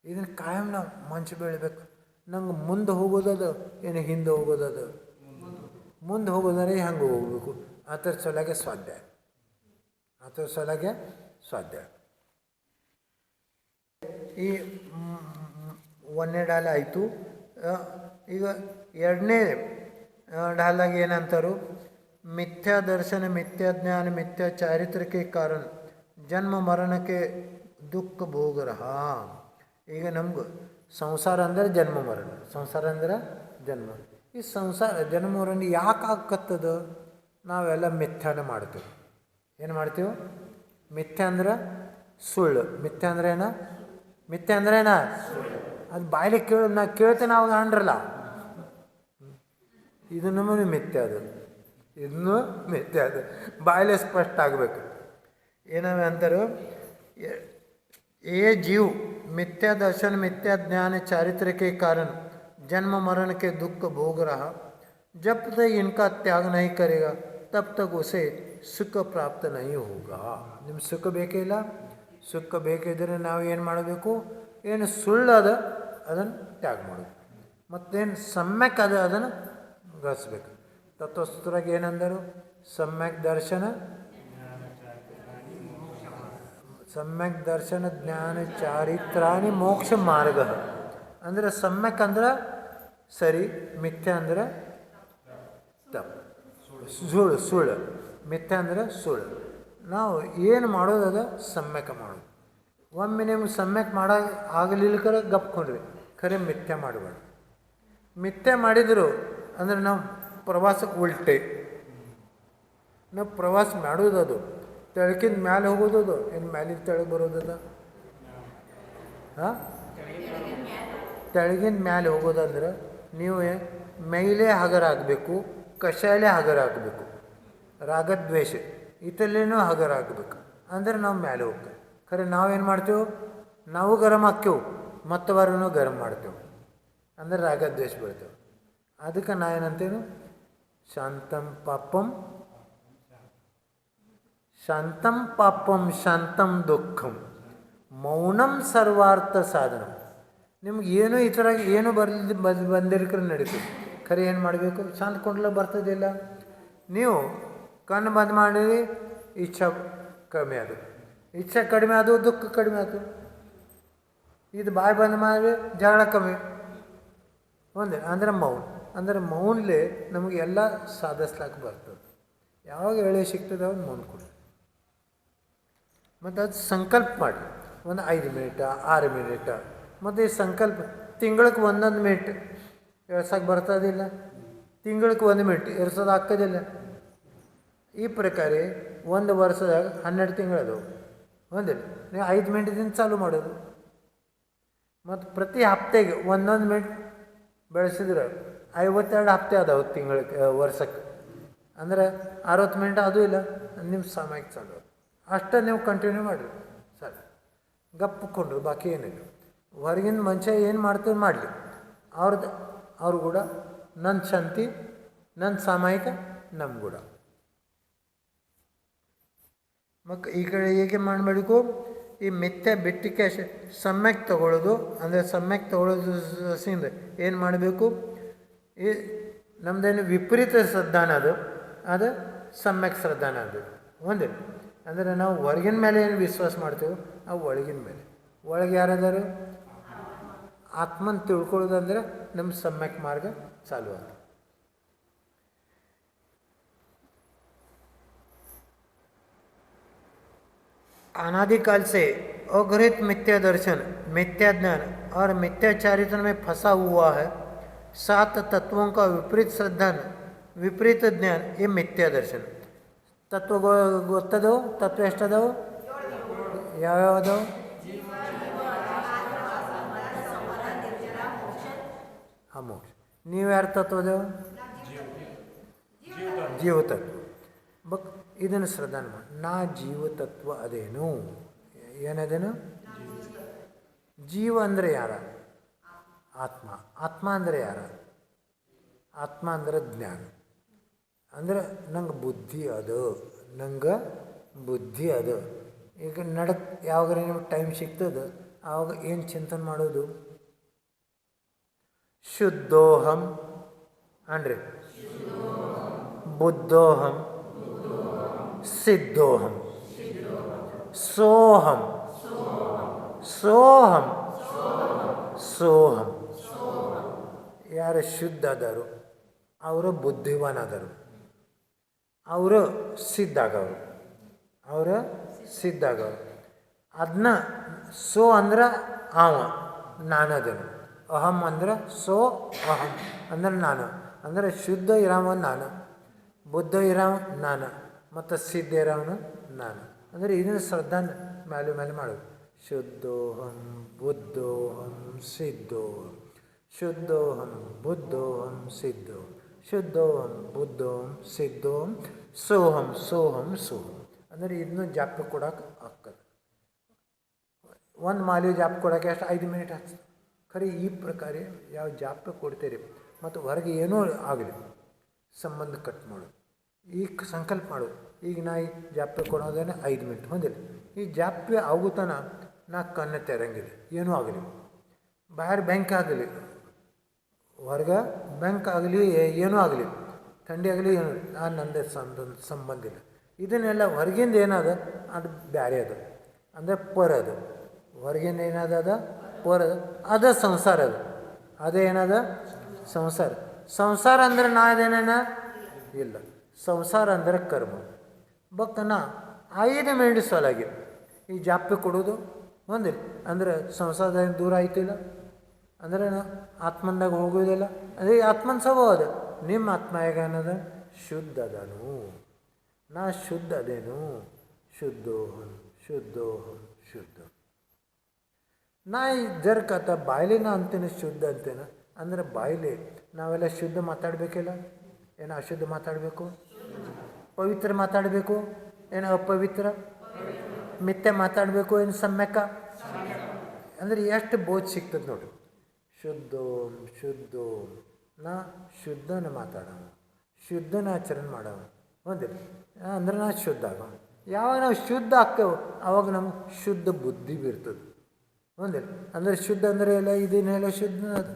ಇದನ್ನು ಕಾಯಂ ನಾವು ಮನುಷ್ಯ ಬೆಳಿಬೇಕು. ನಂಗೆ ಮುಂದೆ ಹೋಗೋದದು ಏನು ಹಿಂದೆ ಹೋಗೋದದು, ಮುಂದೆ ಹೋಗೋದಾರೆ ಹೆಂಗೆ ಹೋಗ್ಬೇಕು. ಆ ಥರ ಸಲಗೆ ಸ್ವಾಧ್ಯಾಯ, ಆ ಥರ ಸಲಗೆ ಸ್ವಾಧ್ಯಾಯ. ಈ 1ನೇ ಡಾಲ ಆಯಿತು. ಈಗ 2ನೇ ಡಾಲಾಗ ಏನಂತಾರು, ಮಿಥ್ಯಾ ದರ್ಶನ, ಮಿಥ್ಯಾ ಜ್ಞಾನ, ಮಿಥ್ಯಾ ಚಾರಿತ್ರಕ್ಕೆ ಕಾರಣ ಜನ್ಮ ಮರಣಕ್ಕೆ ದುಃಖ ಭೋಗರಹ. ಈಗ ನಮ್ಗೆ ಸಂಸಾರ ಅಂದರೆ ಜನ್ಮ ಮರಣ, ಸಂಸಾರ ಅಂದ್ರೆ ಜನ್ಮ. ಈ ಸಂಸಾರ ಜನ್ಮ ಮರಣ ಯಾಕೆ ಆಕತ್ತದ? ನಾವೆಲ್ಲ ಮಿಥ್ಯಾನ ಮಾಡ್ತೇವೆ. ಏನು ಮಾಡ್ತೀವಿ? ಮಿಥ್ಯಾ ಅಂದ್ರೆ ಸುಳ್ಳು. ಮಿಥ್ಯಾ ಅಂದ್ರೆ ಏನ? ಮಿಥ್ಯಾ ಅಂದ್ರೆ ಏನ? ಅದು ಬಾಯ್ಲಿ ನಾ ಕೇಳ್ತೇನೆ ಅವಾಗ ಅಂದ್ರಲ್ಲ, ಇದು ನಮಗೆ ಮಿಥ್ಯಾ ಅದು, ಇದನ್ನು ಮಿಥ್ಯಾ ಅದು. ಬಾಯ್ಲೆ ಸ್ಪಷ್ಟ ಆಗಬೇಕು. ಏನವೆ ಅಂತಾರೆ, ये जीव मिथ्या दर्शन, मिथ्या ज्ञान, चारित्र के कारण जन्म मरण के दुख भोग रहा. जब तक इनका त्याग नहीं करेगा तब तक उसे सुख प्राप्त नहीं होगा. ನಿಮ್ಗೆ ಸುಖ ಬೇಕೇ ಇಲ್ಲ. ಸುಖ ಬೇಕಿದ್ರೆ ನಾವು ಏನು ಮಾಡಬೇಕು? ಏನು ಸುಳ್ಳದ ಅದನ್ನು ತ್ಯಾಗ ಮಾಡೋದು. ಮತ್ತೇನು ಸಮ್ಯಕ್ ಅದು ಅದನ್ನು ಗಳಿಸ್ಬೇಕು. ತತ್ವಸೂತ್ರಾಗ ಏನಂದರು? ಸಮ್ಯಕ್ ದರ್ಶನ ಜ್ಞಾನ ಚಾರಿತ್ರಾಣಿ ಮೋಕ್ಷ ಮಾರ್ಗ. ಅಂದ್ರೆ ಸಮ್ಯಕ್ ಅಂದ್ರೆ ಸರಿ, ಮಿಥ್ಯ ಅಂದ್ರೆ ತಪ್ಪು, ಸುಳ್ಳು. ಮಿಥ್ಯ ಅಂದ್ರೆ ಸುಳ್ಳು. ನಾವು ಏನು ಮಾಡೋದು ಅದು ಸಮ್ಯಕ ಮಾಡೋದು. ಒಮ್ಮೆ ನಿಮ್ಗೆ ಸಮ್ಯಕ್ ಆಗಲಿಲ್ಲಕರ ಗಪ್ಕೊಂಡ್ರಿ, ಖರೆ ಮಿಥ್ಯ ಮಾಡಬೇಡ. ಮಿಥ್ಯ ಮಾಡಿದ್ರು ಅಂದ್ರೆ ನಾವು ಪ್ರವಾಸಕ್ಕೆ ಉಲ್ಟೆ. ನಾವು ಪ್ರವಾಸ ಮಾಡೋದದು ತೆಳಕಿಂದ ಮ್ಯಾಲೆ ಹೋಗೋದದು, ಏನು ಮ್ಯಾಲಿಂದ ತೆಳಗೆ ಬರೋದದ? ಹಾಂ, ತೆಳಗಿಂದ ಮ್ಯಾಲೆ ಹೋಗೋದಂದ್ರೆ ನೀವು ಮೇಲೆ ಹಗರ ಆಗಬೇಕು, ಕಷಾಯಲೆ ಹಗರ ಆಗಬೇಕು, ರಾಗದ್ವೇಷ ಇತಲ್ಲೇನೂ ಹಗರ ಆಗಬೇಕು. ಅಂದ್ರೆ ನಾವು ಮ್ಯಾಲೆ ಹೋಗ್ತೇವೆ. ಖರೆ ನಾವೇನು ಮಾಡ್ತೇವೆ? ನಾವು ಗರಂ ಹಾಕ್ತೇವೆ, ಮತ್ತವರನ್ನು ಗರಂ ಮಾಡ್ತೇವೆ. ಅಂದ್ರೆ ರಾಗದ್ವೇಷ ಬೀಳ್ತೇವೆ. ಅದಕ್ಕೆ ನಾ ಏನಂತೇನು? ಶಾಂತಂ ಪಾಪಂ ಶಾಂತಂ ದುಃಖಂ ಮೌನಂ ಸರ್ವಾರ್ಥ ಸಾಧನ. ನಿಮ್ಗೆ ಏನೂ ಈ ಥರ ಏನು ಬಂದಿರ್ಕ್ರೆ ನಡೀತದೆ. ಖರೆ ಏನು ಮಾಡಬೇಕು? ಶಾಂತ ಕೊಂಡ್ಲ ಬರ್ತದಿಲ್ಲ. ನೀವು ಕಣ್ಣು ಬಂದ್ ಮಾಡಿ ಇಚ್ಛಾ ಕಡಿಮೆ ಅದು, ಇಚ್ಛೆ ಕಡಿಮೆ ಅದು, ದುಃಖ ಕಡಿಮೆ ಆಯ್ತು. ಇದು ಬಾಯಿ ಬಂದ್ ಮಾಡಿ ಜಗಳ ಕಮ್ಮಿ ಒಂದೇ. ಅಂದ್ರೆ ಮೌನ್ಲೆ ನಮಗೆ ಎಲ್ಲ ಸಾಧಿಸ್ಲಾಕೆ ಬರ್ತದೆ. ಯಾವಾಗ ಎಳೆ ಸಿಗ್ತದೆ ಅವ್ನು ಮೌನ ಕೊಡಿ. ಮತ್ತು ಅದು ಸಂಕಲ್ಪ ಮಾಡಿ ಒಂದು 5 ಮಿನಿಟ 6 ಮಿನಿಟ. ಮತ್ತು ಈ ಸಂಕಲ್ಪ ತಿಂಗಳಿಗೆ 1 ಮಿನಿಟ್ ಎಳ್ಸಕ್ಕೆ ಬರ್ತದಿಲ್ಲ, ತಿಂಗಳಿಗೆ 1 ಮಿನಿಟ್ ಎರ್ಸೋದು ಹಾಕೋದಿಲ್ಲ. ಈ ಪ್ರಕಾರ 1 ವರ್ಷದಾಗ 12 ತಿಂಗಳದವು ಒಂದಿಲ್ಲ. ನೀವು 5 ಮಿನಿಟ್ದಿಂದ ಚಾಲು ಮಾಡೋದು. ಮತ್ತು ಪ್ರತಿ ಹಪ್ತೆಗೆ 1 ಮಿನಿಟ್ ಬೆಳೆಸಿದ್ರೆ 52 ಹಪ್ತೆ ಅದಾವೆ ತಿಂಗಳಿಗೆ, ವರ್ಷಕ್ಕೆ. ಅಂದರೆ 60 ಮಿನಿಟ್ ಅದು ಇಲ್ಲ, ನಿಮ್ಮ ಸಮಯಕ್ಕೆ ಚಾಲು. ಅಷ್ಟೇ ನೀವು ಕಂಟಿನ್ಯೂ ಮಾಡಿರಿ ಸರ್. ಗಪ್ಪಕೊಂಡ್ರು, ಬಾಕಿ ಏನಿಲ್ಲ. ಹೊರಗಿನ ಮನುಷ್ಯ ಏನು ಮಾಡ್ತೀವಿ ಮಾಡಲಿ, ಅವ್ರು ಕೂಡ ನನ್ನ ಶಾಂತಿ, ನನ್ನ ಸಾಮಾಯಿಕ ನಮ್ಮ ಕೂಡ. ಈ ಕಡೆ ಹೇಗೆ ಮಾಡಬೇಕು? ಈ ಮಿಥ್ಯೆ ಬಿಟ್ಟಿಗೆ ಸಮ್ಯಕ್ ತಗೊಳ್ಳೋದು. ಅಂದರೆ ಸಮ್ಯಕ್ ತಗೊಳ್ಳೋದು ಸಿಂದ ಏನು ಮಾಡಬೇಕು? ಈ ನಮ್ಮದೇನು ವಿಪರೀತ ಶ್ರದ್ಧಾನ ಅದು ಸಮ್ಯಕ್ ಶ್ರದ್ಧಾನ ಅದು ಒಂದೇ. ಅಂದರೆ ನಾವು ಹೊರಗಿನ ಮೇಲೆ ಏನು ವಿಶ್ವಾಸ ಮಾಡ್ತೇವೆ, ನಾವು ಒಳಗಿನ ಮೇಲೆ. ಒಳಗೆ ಯಾರದಾರು? ಆತ್ಮನ ತಿಳ್ಕೊಳ್ಳೋದಂದ್ರೆ ನಮ್ಮ ಸಮ್ಯಕ್ ಮಾರ್ಗ ಚಾಲು ಆಗ. अनादिकाल से अघृत मिथ्या दर्शन, मिथ्या ज्ञान और मिथ्या चारित्र में फंसा हुआ है. 7 तत्वों का विपरीत श्रद्धा, विपरीत ज्ञान, ये मिथ्या दर्शन. ತತ್ವ ಗೊತ್ತದವು? ತತ್ವ ಎಷ್ಟದವು? ಯಾವ್ಯಾವದವು? ಮೋಕ್ಷ. ನೀವು ಯಾರು ತತ್ವದವು? ಜೀವತತ್ವ. ಇದನ್ನು ಶ್ರದ್ಧಾನ ಮಾಡಿ. ನಾ ಜೀವತತ್ವ ಅದೇನು? ಏನದೇನು? ಜೀವ ಅಂದರೆ ಯಾರ? ಆತ್ಮ. ಆತ್ಮ ಅಂದರೆ ಯಾರ? ಆತ್ಮ ಅಂದರೆ ಜ್ಞಾನ. ಅಂದ್ರೆ ನಂಗೆ ಬುದ್ಧಿ ಅದು, ಈಗ ಯಾವಾಗ ನಿಮಗೆ ಟೈಮ್ ಸಿಗ್ತದೆ ಆವಾಗ ಏನು ಚಿಂತನೆ ಮಾಡೋದು? ಶುದ್ಧೋಹಂ ಅನ್ರಿ, ಬುದ್ಧೋಹಂ, ಸಿದ್ಧೋಹಂ, ಸೋಹಂ, ಯಾರು ಶುದ್ಧ ಅದಾರು ಅವರು ಬುದ್ಧಿವಾನದರು, ಅವರು ಸಿದ್ಧಾಗವರು. ಅದನ್ನ ಸೋ ಅಂದ್ರೆ ನಾನದನು. ಅಹಂ ಅಂದ್ರೆ ಅಹಂ ಅಂದ್ರೆ ನಾನು. ಅಂದರೆ ಶುದ್ಧ ಇರೋವನು ನಾನು, ಬುದ್ಧ ಇರೋವ ನಾನು, ಮತ್ತು ಸಿದ್ಧ ಇರೋವನು ನಾನು. ಅಂದರೆ ಇದನ್ನು ಶ್ರದ್ಧಾ ಮೇಲೆ ಮಾಡೋದು. ಶುದ್ಧೋಹಂ ಬುದ್ಧೋಹಂ ಸಿದ್ಧೋಹಂ, ಶುದ್ಧೋಹಂ ಬುದ್ಧೋಹಂ ಸಿದ್ಧೋ, ಶುದ್ಧೋಹಂ ಬುದ್ಧೋಹಂ ಸಿದ್ಧೋಹಂ ಸೋಹಂ. ಅಂದರೆ ಇದನ್ನು ಜಾಪ ಕೊಡೋಕೆ ಆಗ್ತದೆ. ಒಂದು ಮಾಲಿ ಜಾಪ ಕೊಡೋಕೆ ಎಷ್ಟು? 5 ಮಿನಿಟ್ ಆಗ್ತದೆ. ಖರೀ ಈ ಪ್ರಕಾರ ಯಾವ ಜಾಪ ಕೊಡ್ತೀರಿ ಮತ್ತು ಹೊರಗೆ ಏನೋ ಆಗಲಿ ಸಂಬಂಧ ಕಟ್ ಮಾಡೋದು. ಈಗ ಸಂಕಲ್ಪ ಮಾಡೋದು. ಈಗ ನಾ ಈ ಜಾಪ್ಯ ಕೊಡೋದೇನೆ 5 ಮಿನಿಟ್ ಹೊಂದಿಲ್ಲ. ಈ ಜಾಪ್ಯ ಆಗುತ್ತಾನ ನಾ ಕಣ್ಣು ತೆರಂಗಿದೆ, ಏನೂ ಆಗಲಿ. ಬಾಹರ್ ಬೆಂಕಿ ಆಗಲಿ, ಹೊರಗೆ ಬೆಂಕಿ ಆಗಲಿ, ಏನೂ ಆಗಲಿ, ಥಂಡಿ ಆಗಲಿ, ಏನು ನಂದೇ ಸಂಬಂಧ ಇಲ್ಲ. ಇದನ್ನೆಲ್ಲ ಹೊರಗಿಂದ ಏನದ ಅದು ಬ್ಯಾರೆ ಅದು, ಅಂದರೆ ಪರ್ ಅದು. ಹೊರಗಿಂದ ಏನದ ಪರ್ ಅದು, ಅದ ಸಂಸಾರ ಅದು. ಅದೇ ಏನದ ಸಂಸಾರ. ಸಂಸಾರ ಅಂದ್ರೆ ನಾದೇನೇನ ಇಲ್ಲ. ಸಂಸಾರ ಅಂದರೆ ಕರ್ಮ. ಬಟ್ ನಾ 5 ಮಿನಿಟ್ ಸಲುವಾಗಿ ಈ ಜಾಪ್ತಿ ಕೊಡೋದು ಒಂದಿಲ್ಲ ಅಂದ್ರೆ ಸಂಸಾರದಿಂದ ದೂರ ಆಯ್ತಿಲ್ಲ ಅಂದರೆ ನಾ ಆತ್ಮಂದಾಗ ಹೋಗೋದಿಲ್ಲ. ಅದೇ ಆತ್ಮನ ಸ್ವಭಾವ ಅದು. ನಿಮ್ಮ ಆತ್ಮ ಹೇಗೆ ಅನ್ನೋದು ಶುದ್ಧ ಅದನು. ನಾ ಶುದ್ಧ ಅದೇನು, ಶುದ್ಧೋಹಂ ಶುದ್ಧೋಹಂ ಶುದ್ಧ. ನಾ ಜರ್ಕತ್ತ ಬಾಯ್ಲಿ ನಾ ಅಂತೇನೆ ಶುದ್ಧ ಅಂತೇನೆ ಅಂದರೆ ಬಾಯ್ಲಿ ನಾವೆಲ್ಲ ಶುದ್ಧ ಮಾತಾಡಬೇಕಿಲ್ಲ, ಏನು ಅಶುದ್ಧ ಮಾತಾಡಬೇಕು, ಪವಿತ್ರ ಮಾತಾಡಬೇಕು, ಏನು ಅಪವಿತ್ರ, ಮಿಥ್ಯೆ ಮಾತಾಡಬೇಕು, ಏನು ಸಮ್ಯಕ. ಅಂದರೆ ಎಷ್ಟು ಬೋಧ್ ಸಿಗ್ತದೆ ನೋಡ್ರಿ. ಶುದ್ಧೋಂ ಶುದ್ಧೋಂ, ನಾ ಶುದ್ಧನ ಮಾತಾಡೋಣ, ಶುದ್ಧನ ಆಚರಣೆ ಮಾಡೋಣ ಒಂದಿಲ್ಲ ಅಂದ್ರೆ ನಾ ಶುದ್ಧ ಆಗೋಣ. ಯಾವಾಗ ನಾವು ಶುದ್ಧ ಆಗ್ತೇವೆ ಆವಾಗ ನಮ್ಗೆ ಶುದ್ಧ ಬುದ್ಧಿ ಬೀರ್ತದೆ ಒಂದಿಲ್ಲ. ಅಂದರೆ ಶುದ್ಧ ಅಂದರೆ ಎಲ್ಲ ಇದನ್ನೆಲ್ಲ ಶುದ್ಧ ಅದು.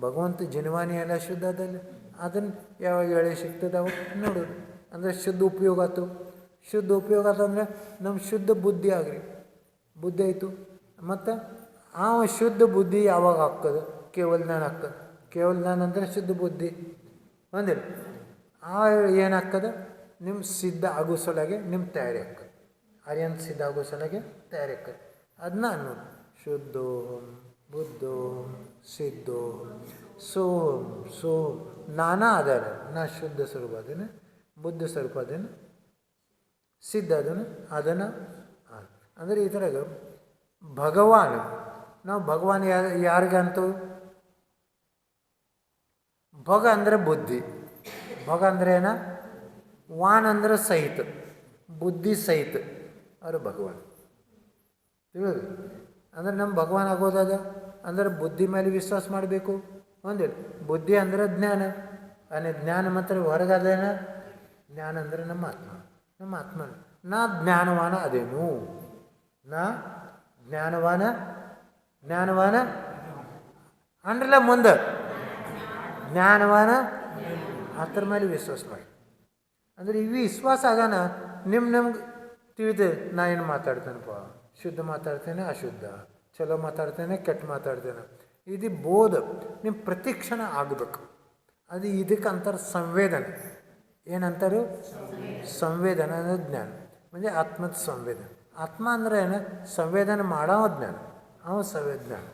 ಭಗವಂತ ಜಿನವಾನಿ ಎಲ್ಲ ಶುದ್ಧ ಅದಲ್ಲ. ಅದನ್ನು ಯಾವಾಗ ಎಳೆ ಸಿಗ್ತದೆ ಅವಾಗ ನೋಡೋದು. ಅಂದರೆ ಶುದ್ಧ ಉಪಯೋಗ ಆಯ್ತು. ಶುದ್ಧ ಉಪಯೋಗ ಆಯ್ತು ಅಂದರೆ ನಮ್ಮ ಶುದ್ಧ ಬುದ್ಧಿ ಆಗ್ರಿ, ಬುದ್ಧಿ ಆಯಿತು. ಮತ್ತು ಆ ಶುದ್ಧ ಬುದ್ಧಿ ಯಾವಾಗ ಹಾಕೋದು, ಕೇವಲ ಜ್ಞಾನ ಹಾಕೋದು. ಕೇವಲ ಜ್ಞಾನ ಅಂದರೆ ಶುದ್ಧ ಬುದ್ಧಿ ಒಂದಿಲ್ಲ. ಆ ಏನಾಗ್ತದೆ ನಿಮ್ಮ ಸಿದ್ಧ ಆಗೋ ಸಲುವಾಗಿ ನಿಮ್ಮ ತಯಾರಿ ಆಗ್ತದೆ. ಅರ್ಯಂತ ಸಿದ್ಧ ಆಗೋ ಸಲುವಾಗಿ ತಯಾರಿ ಆಗ್ತದೆ. ಅದನ್ನ ಅನ್ನೋದು ಶುದ್ಧೋಹಂ ಬುದ್ಧೋಹಂ ಸಿದ್ಧೋಹಂ ಸೋಹಂ ಸೋಹಂ. ನಾನಾ ಅದಾರ. ನಾ ಶುದ್ಧ ಸ್ವರೂಪ ಅದೇನು, ಬುದ್ಧ ಸ್ವರೂಪ ಅದೇನು, ಸಿದ್ಧ ಅದನ್ನು ಅದನ್ನು ಅಂದರೆ ಈ ಥರ ಭಗವಾನ್. ನಾವು ಭಗವಾನ್ ಯಾರಿಗಂತೂ ಭಗ ಅಂದರೆ ಬುದ್ಧಿ. ಭಗ ಅಂದರೆ ಏನ, ವಾನ್ ಅಂದರೆ ಸಹಿತ, ಬುದ್ಧಿ ಸಹಿತ ಅವರು ಭಗವಾನ್ ತಿಳಿದು. ಅಂದರೆ ನಮ್ಮ ಭಗವಾನ್ ಆಗೋದದ ಅಂದರೆ ಬುದ್ಧಿ ಮೇಲೆ ವಿಶ್ವಾಸ ಮಾಡಬೇಕು ಒಂದಿಲ್ಲ. ಬುದ್ಧಿ ಅಂದರೆ ಜ್ಞಾನ. ಅನೇ ಜ್ಞಾನ ಮಾತ್ರ ಹೊರಗದೇನ. ಜ್ಞಾನ ಅಂದರೆ ನಮ್ಮ ಆತ್ಮ, ನಮ್ಮ ಆತ್ಮ. ನಾ ಜ್ಞಾನವಾನ ಅದೇನು, ನಾ ಜ್ಞಾನವಾನ. ಜ್ಞಾನವಾನ ಅಂದ್ರಲ್ಲ ಮುಂದೆ ಜ್ಞಾನವಾನ ಅದ್ರ ಮೇಲೆ ವಿಶ್ವಾಸ ಮಾಡಿ. ಅಂದರೆ ಈ ವಿಶ್ವಾಸ ಆಗಾನ ನಮ್ಗೆ ತಿಳಿದು ನಾ ಏನು ಮಾತಾಡ್ತೇನಪ್ಪ, ಶುದ್ಧ ಮಾತಾಡ್ತೇನೆ ಅಶುದ್ಧ, ಚಲೋ ಮಾತಾಡ್ತೇನೆ ಕೆಟ್ಟ ಮಾತಾಡ್ತೇನೆ, ಇದು ಬೋಧ ನಿಮ್ಮ ಪ್ರತಿಕ್ಷಣ ಆಗಬೇಕು. ಅದು ಇದಕ್ಕೆ ಅಂತಾರೆ ಸಂವೇದನೆ. ಏನಂತಾರೆ ಸಂವೇದನೆ ಅನ್ನೋದು ಜ್ಞಾನ. म्हणजे ಆತ್ಮದ ಸಂವೇದನೆ. ಆತ್ಮ ಅಂದರೆ ಏನು, ಸಂವೇದನೆ ಮಾಡೋ ಜ್ಞಾನ, ಅವ ಸಂವೇದನೆ.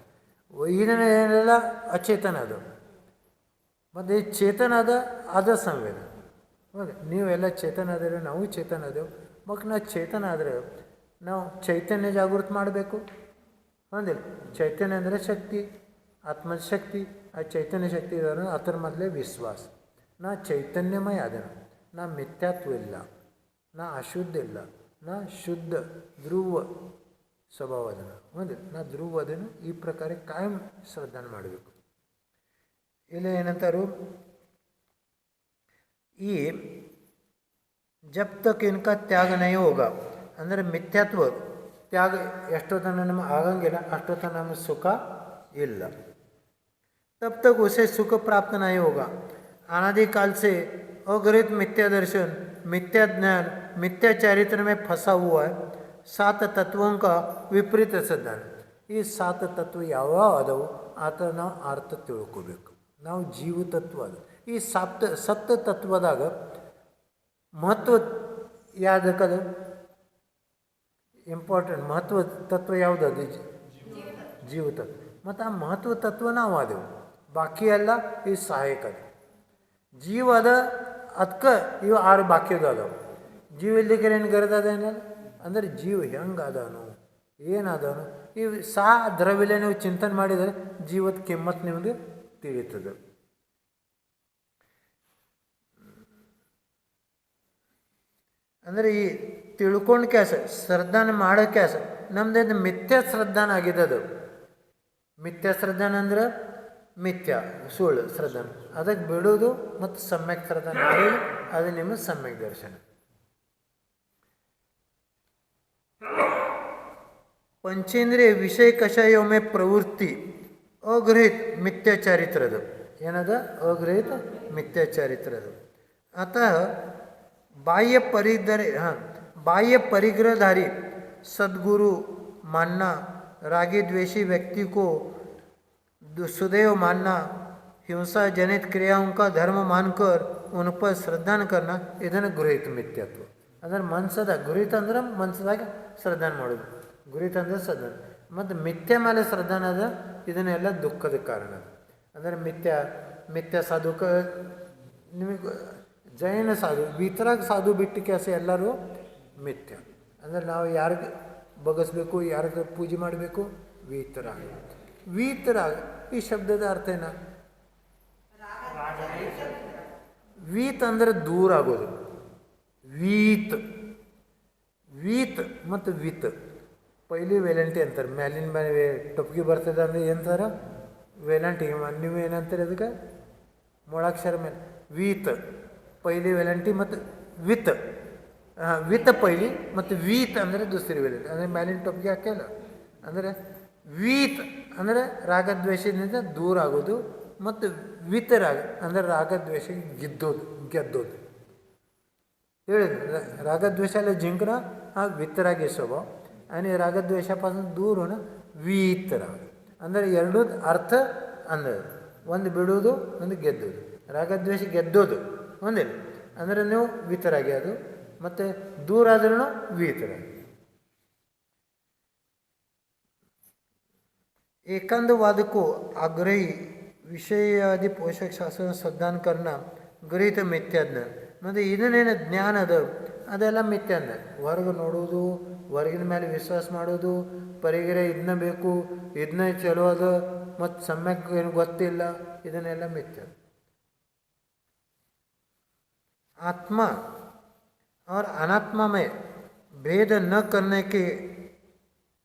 ಏನೆಲ್ಲ ಅಚೇತನ ಅದು, ಮತ್ತು ಈ ಚೇತನ ಅದ ಸಂವೇದನೆ. ಹೌದು, ನೀವೆಲ್ಲ ಚೇತನ ಅದೇವೆ, ನಾವು ಚೇತನ ಅದೇವು. ಮತ್ತು ನಾವು ಚೇತನ ಆದರೆ ನಾವು ಚೈತನ್ಯ ಜಾಗೃತಿ ಮಾಡಬೇಕು ಹೌದಿಲ್ಲ. ಚೈತನ್ಯ ಅಂದರೆ ಶಕ್ತಿ, ಆತ್ಮದ ಶಕ್ತಿ. ಆ ಚೈತನ್ಯ ಶಕ್ತಿ ಇರೋದು ಅದರ ಮೊದಲೇ ವಿಶ್ವಾಸ. ನಾ ಚೈತನ್ಯಮಯ ಅದೇನು, ನಾ ಮಿಥ್ಯಾತ್ವ ಇಲ್ಲ, ನಾ ಅಶುದ್ಧ ಇಲ್ಲ, ನಾ ಶುದ್ಧ ಧ್ರುವ ಸ್ವಭಾವ ಅದನ ಹೌದಿಲ್ಲ. ನಾ ಧ್ರುವ ಅದೇನು. ಈ ಪ್ರಕಾರ ಕಾಯಂ ಶ್ರದ್ಧಾನ ಮಾಡಬೇಕು. ಇಲ್ಲಿ ಏನಂತಾರು, ಈ ಜಬ್ ತಕ್ ಇನ್ಕ ತ್ಯಾಗ ನಯ ಹೋಗ ಅಂದರೆ ಮಿಥ್ಯಾತ್ವ ತ್ಯಾಗ ಎಷ್ಟೊತ್ತನ ನಮಗೆ ಆಗಂಗಿಲ್ಲ ಅಷ್ಟೊತ್ತನ ನಮಗೆ ಸುಖ ಇಲ್ಲ. तब तक उसे सुख प्राप्त नहीं होगा. अनादिकाल से अगणित मिथ्या दर्शन, मिथ्या ज्ञान, मिथ्या चारित्र में फंसा हुआ है. 7 तत्वों का विपरीत सिद्धांत. ಈ 7 ತತ್ವ ಯಾವ ಅದಾವು ಆತ ನಾವು ಅರ್ಥ ತಿಳ್ಕೋಬೇಕು. ನಾವು ಜೀವ ತತ್ವ ಅದು. ಈ ಸಪ್ತ ತತ್ವದಾಗ ಮಹತ್ವ ಯಾವುದಕ್ಕದು ಇಂಪಾರ್ಟೆಂಟ್ ಮಹತ್ವ ತತ್ವ ಯಾವುದು ಅದು ಜೀವ ತತ್ವ. ಮತ್ತು ಆ ಮಹತ್ವ ತತ್ವ ನಾವು ಆದೆವು, ಬಾಕಿ ಎಲ್ಲ ಈ ಸಹಾಯಕ ಅದು. ಜೀವ ಅದ ಅದಕ್ಕೆ ಇವು 6 ಬಾಕಿದು ಅದಾವೆ. ಜೀವ ಇಲ್ಲಿಗೆ ಏನು ಗರದದ ಏನಲ್ಲ ಅಂದರೆ ಜೀವ ಹೆಂಗೆ ಅದಾನು ಏನದಾನು ಇವು ದ್ರವ್ಯಲೆ ನೀವು ಚಿಂತನೆ ಮಾಡಿದರೆ ಜೀವದ ಕಿಮ್ಮತ್ತು ನಿಮಗೆ ತಿಳಿತದೆ. ಅಂದರೆ ಈ ತಿಳ್ಕೊಂಡು ಕ್ಯಾಸ ಶ್ರದ್ಧಾನ ಮಾಡೋ ಕ್ಯಾಸ ನಮ್ದು ಮಿಥ್ಯಾ ಶ್ರದ್ಧಾನ ಆಗಿದೆ. ಅದು ಮಿಥ್ಯಾ ಶ್ರದ್ಧಾನ ಅಂದ್ರೆ ಮಿಥ್ಯಾ ಸುಳ್ಳು ಶ್ರದ್ಧಾನ. ಅದಕ್ಕೆ ಬಿಡೋದು ಮತ್ತು ಸಮ್ಯಕ್ ಶ್ರದ್ಧಾನ ಮಾಡಿ ಅದು ನಿಮ್ಮ ಸಮ್ಯಕ್ ದರ್ಶನ. पंचेंद्रिय विषय कषायों में प्रवृत्ति अग्रहित मिथ्याचारित्रದು ಏನದ अग्रहित मिथ्याचारित्रದು अतः बाह्य परिग्रहधारी सद्गुरु मानना, रागी द्वेषी व्यक्ति को सुदैव मानना, हिंसा जनित क्रियाओं का धर्म मानकर उन पर श्रद्धा करना ಇದನ್ನು ಗೃಹೀತ ಮಿಥ್ಯಾತ್ವ. ಅಂದ್ರೆ ಮನಸ್ಸದ ಗೃಹೀತ ಅಂದ್ರೆ ಮನಸ್ಸದಾಗ ಶ್ರದ್ಧಾನ ಮಾಡೋದು, ಗೃಹೀತ ಅಂದ್ರೆ ಶ್ರದ್ಧಾನ. ಮತ್ತು ಮಿಥ್ಯೆ ಮೇಲೆ ಶ್ರದ್ಧಾನ ಅದ, ಇದನ್ನೆಲ್ಲ ದುಃಖದ ಕಾರಣ. ಅಂದರೆ ಮಿಥ್ಯ ಸಾಧುಕ ನಿಮಗೆ ಜೈನ ಸಾಧು ವಿತರಾಗ ಸಾಧು ಬಿಟ್ಟು ಕೆಲಸ ಎಲ್ಲರೂ ಮಿಥ್ಯ. ಅಂದರೆ ನಾವು ಯಾರಿಗೆ ಬಗಸ್ಬೇಕು, ಯಾರಿಗೆ ಪೂಜೆ ಮಾಡಬೇಕು, ವೀತರಾಗ. ವೀತರಾಗ ಈ ಶಬ್ದದ ಅರ್ಥ ಏನ? ವೀತ್ ಅಂದರೆ ದೂರ ಆಗೋದು. ವೀತ್ ಮತ್ತು ವಿತ್ ಪೈಲಿ ವೇಲೆಂಟಿ ಅಂತಾರೆ. ಮ್ಯಾಲಿನ ಮೇಲೆ ಟೊಪ್ಗೆ ಬರ್ತದೆ ಅಂದರೆ ಏನಂತಾರೆ? ವೇಲೆಂಟಿ. ನೀವು ಏನಂತಾರೆ ಅದಕ್ಕೆ? ಮೊಳಾಕ್ಷರ ಮೇಲೆ ವೀತ್ ಪೈಲಿ ವೇಲೆಂಟಿ ಮತ್ತು ವಿತ್ ಪೈಲಿ ಮತ್ತು ವೀತ್ ಅಂದರೆ ದುಸರಿ ವೇಲೆಂಟಿ. ಅಂದರೆ ಮ್ಯಾಲಿನ ಟೊಪ್ಗೆ ಹಾಕ್ಯಲ್ಲ. ಅಂದರೆ ವೀತ್ ಅಂದರೆ ರಾಗದ್ವೇಷದಿಂದ ದೂರ ಆಗೋದು, ಮತ್ತು ವಿತರಾಗ ಅಂದರೆ ರಾಗದ್ವೇಷ ಗೆದ್ದೋದು ಹೇಳಿದ್ರು. रागद्वेषाला जिंकणं हा वितरागी स्वभाव, आणि रागद्वेषापासून दूर होणं ವಿತರಾಗ. ಅಂದರೆ ಎರಡೂ ಅರ್ಥ ಅಂದರೆ ಒಂದು ಬಿಡುವುದು, ಒಂದು ಗೆದ್ದೋದು. ರಾಗದ್ವೇಷ ಗೆದ್ದೋದು ಒಂದಿಲ್ಲ ಅಂದರೆ ನೀವು ವಿತರಾಗಿ, ಅದು ಮತ್ತು ದೂರ ಆದ್ರೂ ವಿತರಾಗಿ. एकांतवाद को आग्रही विषय आदि पोषक शास्त्र श्रद्धान करना गृहीत ಮಿಥ್ಯಾಜ್ಞಾನ. ಮತ್ತು ಇದನ್ನೇನು ಜ್ಞಾನ ಅದೆಲ್ಲ ಮಿಥ್ಯಾಜ್ಞಾನ. ಹೊರಗೆ ನೋಡೋದು, ಹೊರಗಿನ ಮೇಲೆ ವಿಶ್ವಾಸ ಮಾಡೋದು, ಪರಿಗರೆ ಇದನ್ನ ಬೇಕು, ಇದನ್ನ ಚಲೋ ಅದು, ಮತ್ತು ಸಮ್ಯಕ್ ಏನು ಗೊತ್ತಿಲ್ಲ, ಇದನ್ನೆಲ್ಲ ಮಿಥ್ಯ. आत्मा और अनात्मा में भेद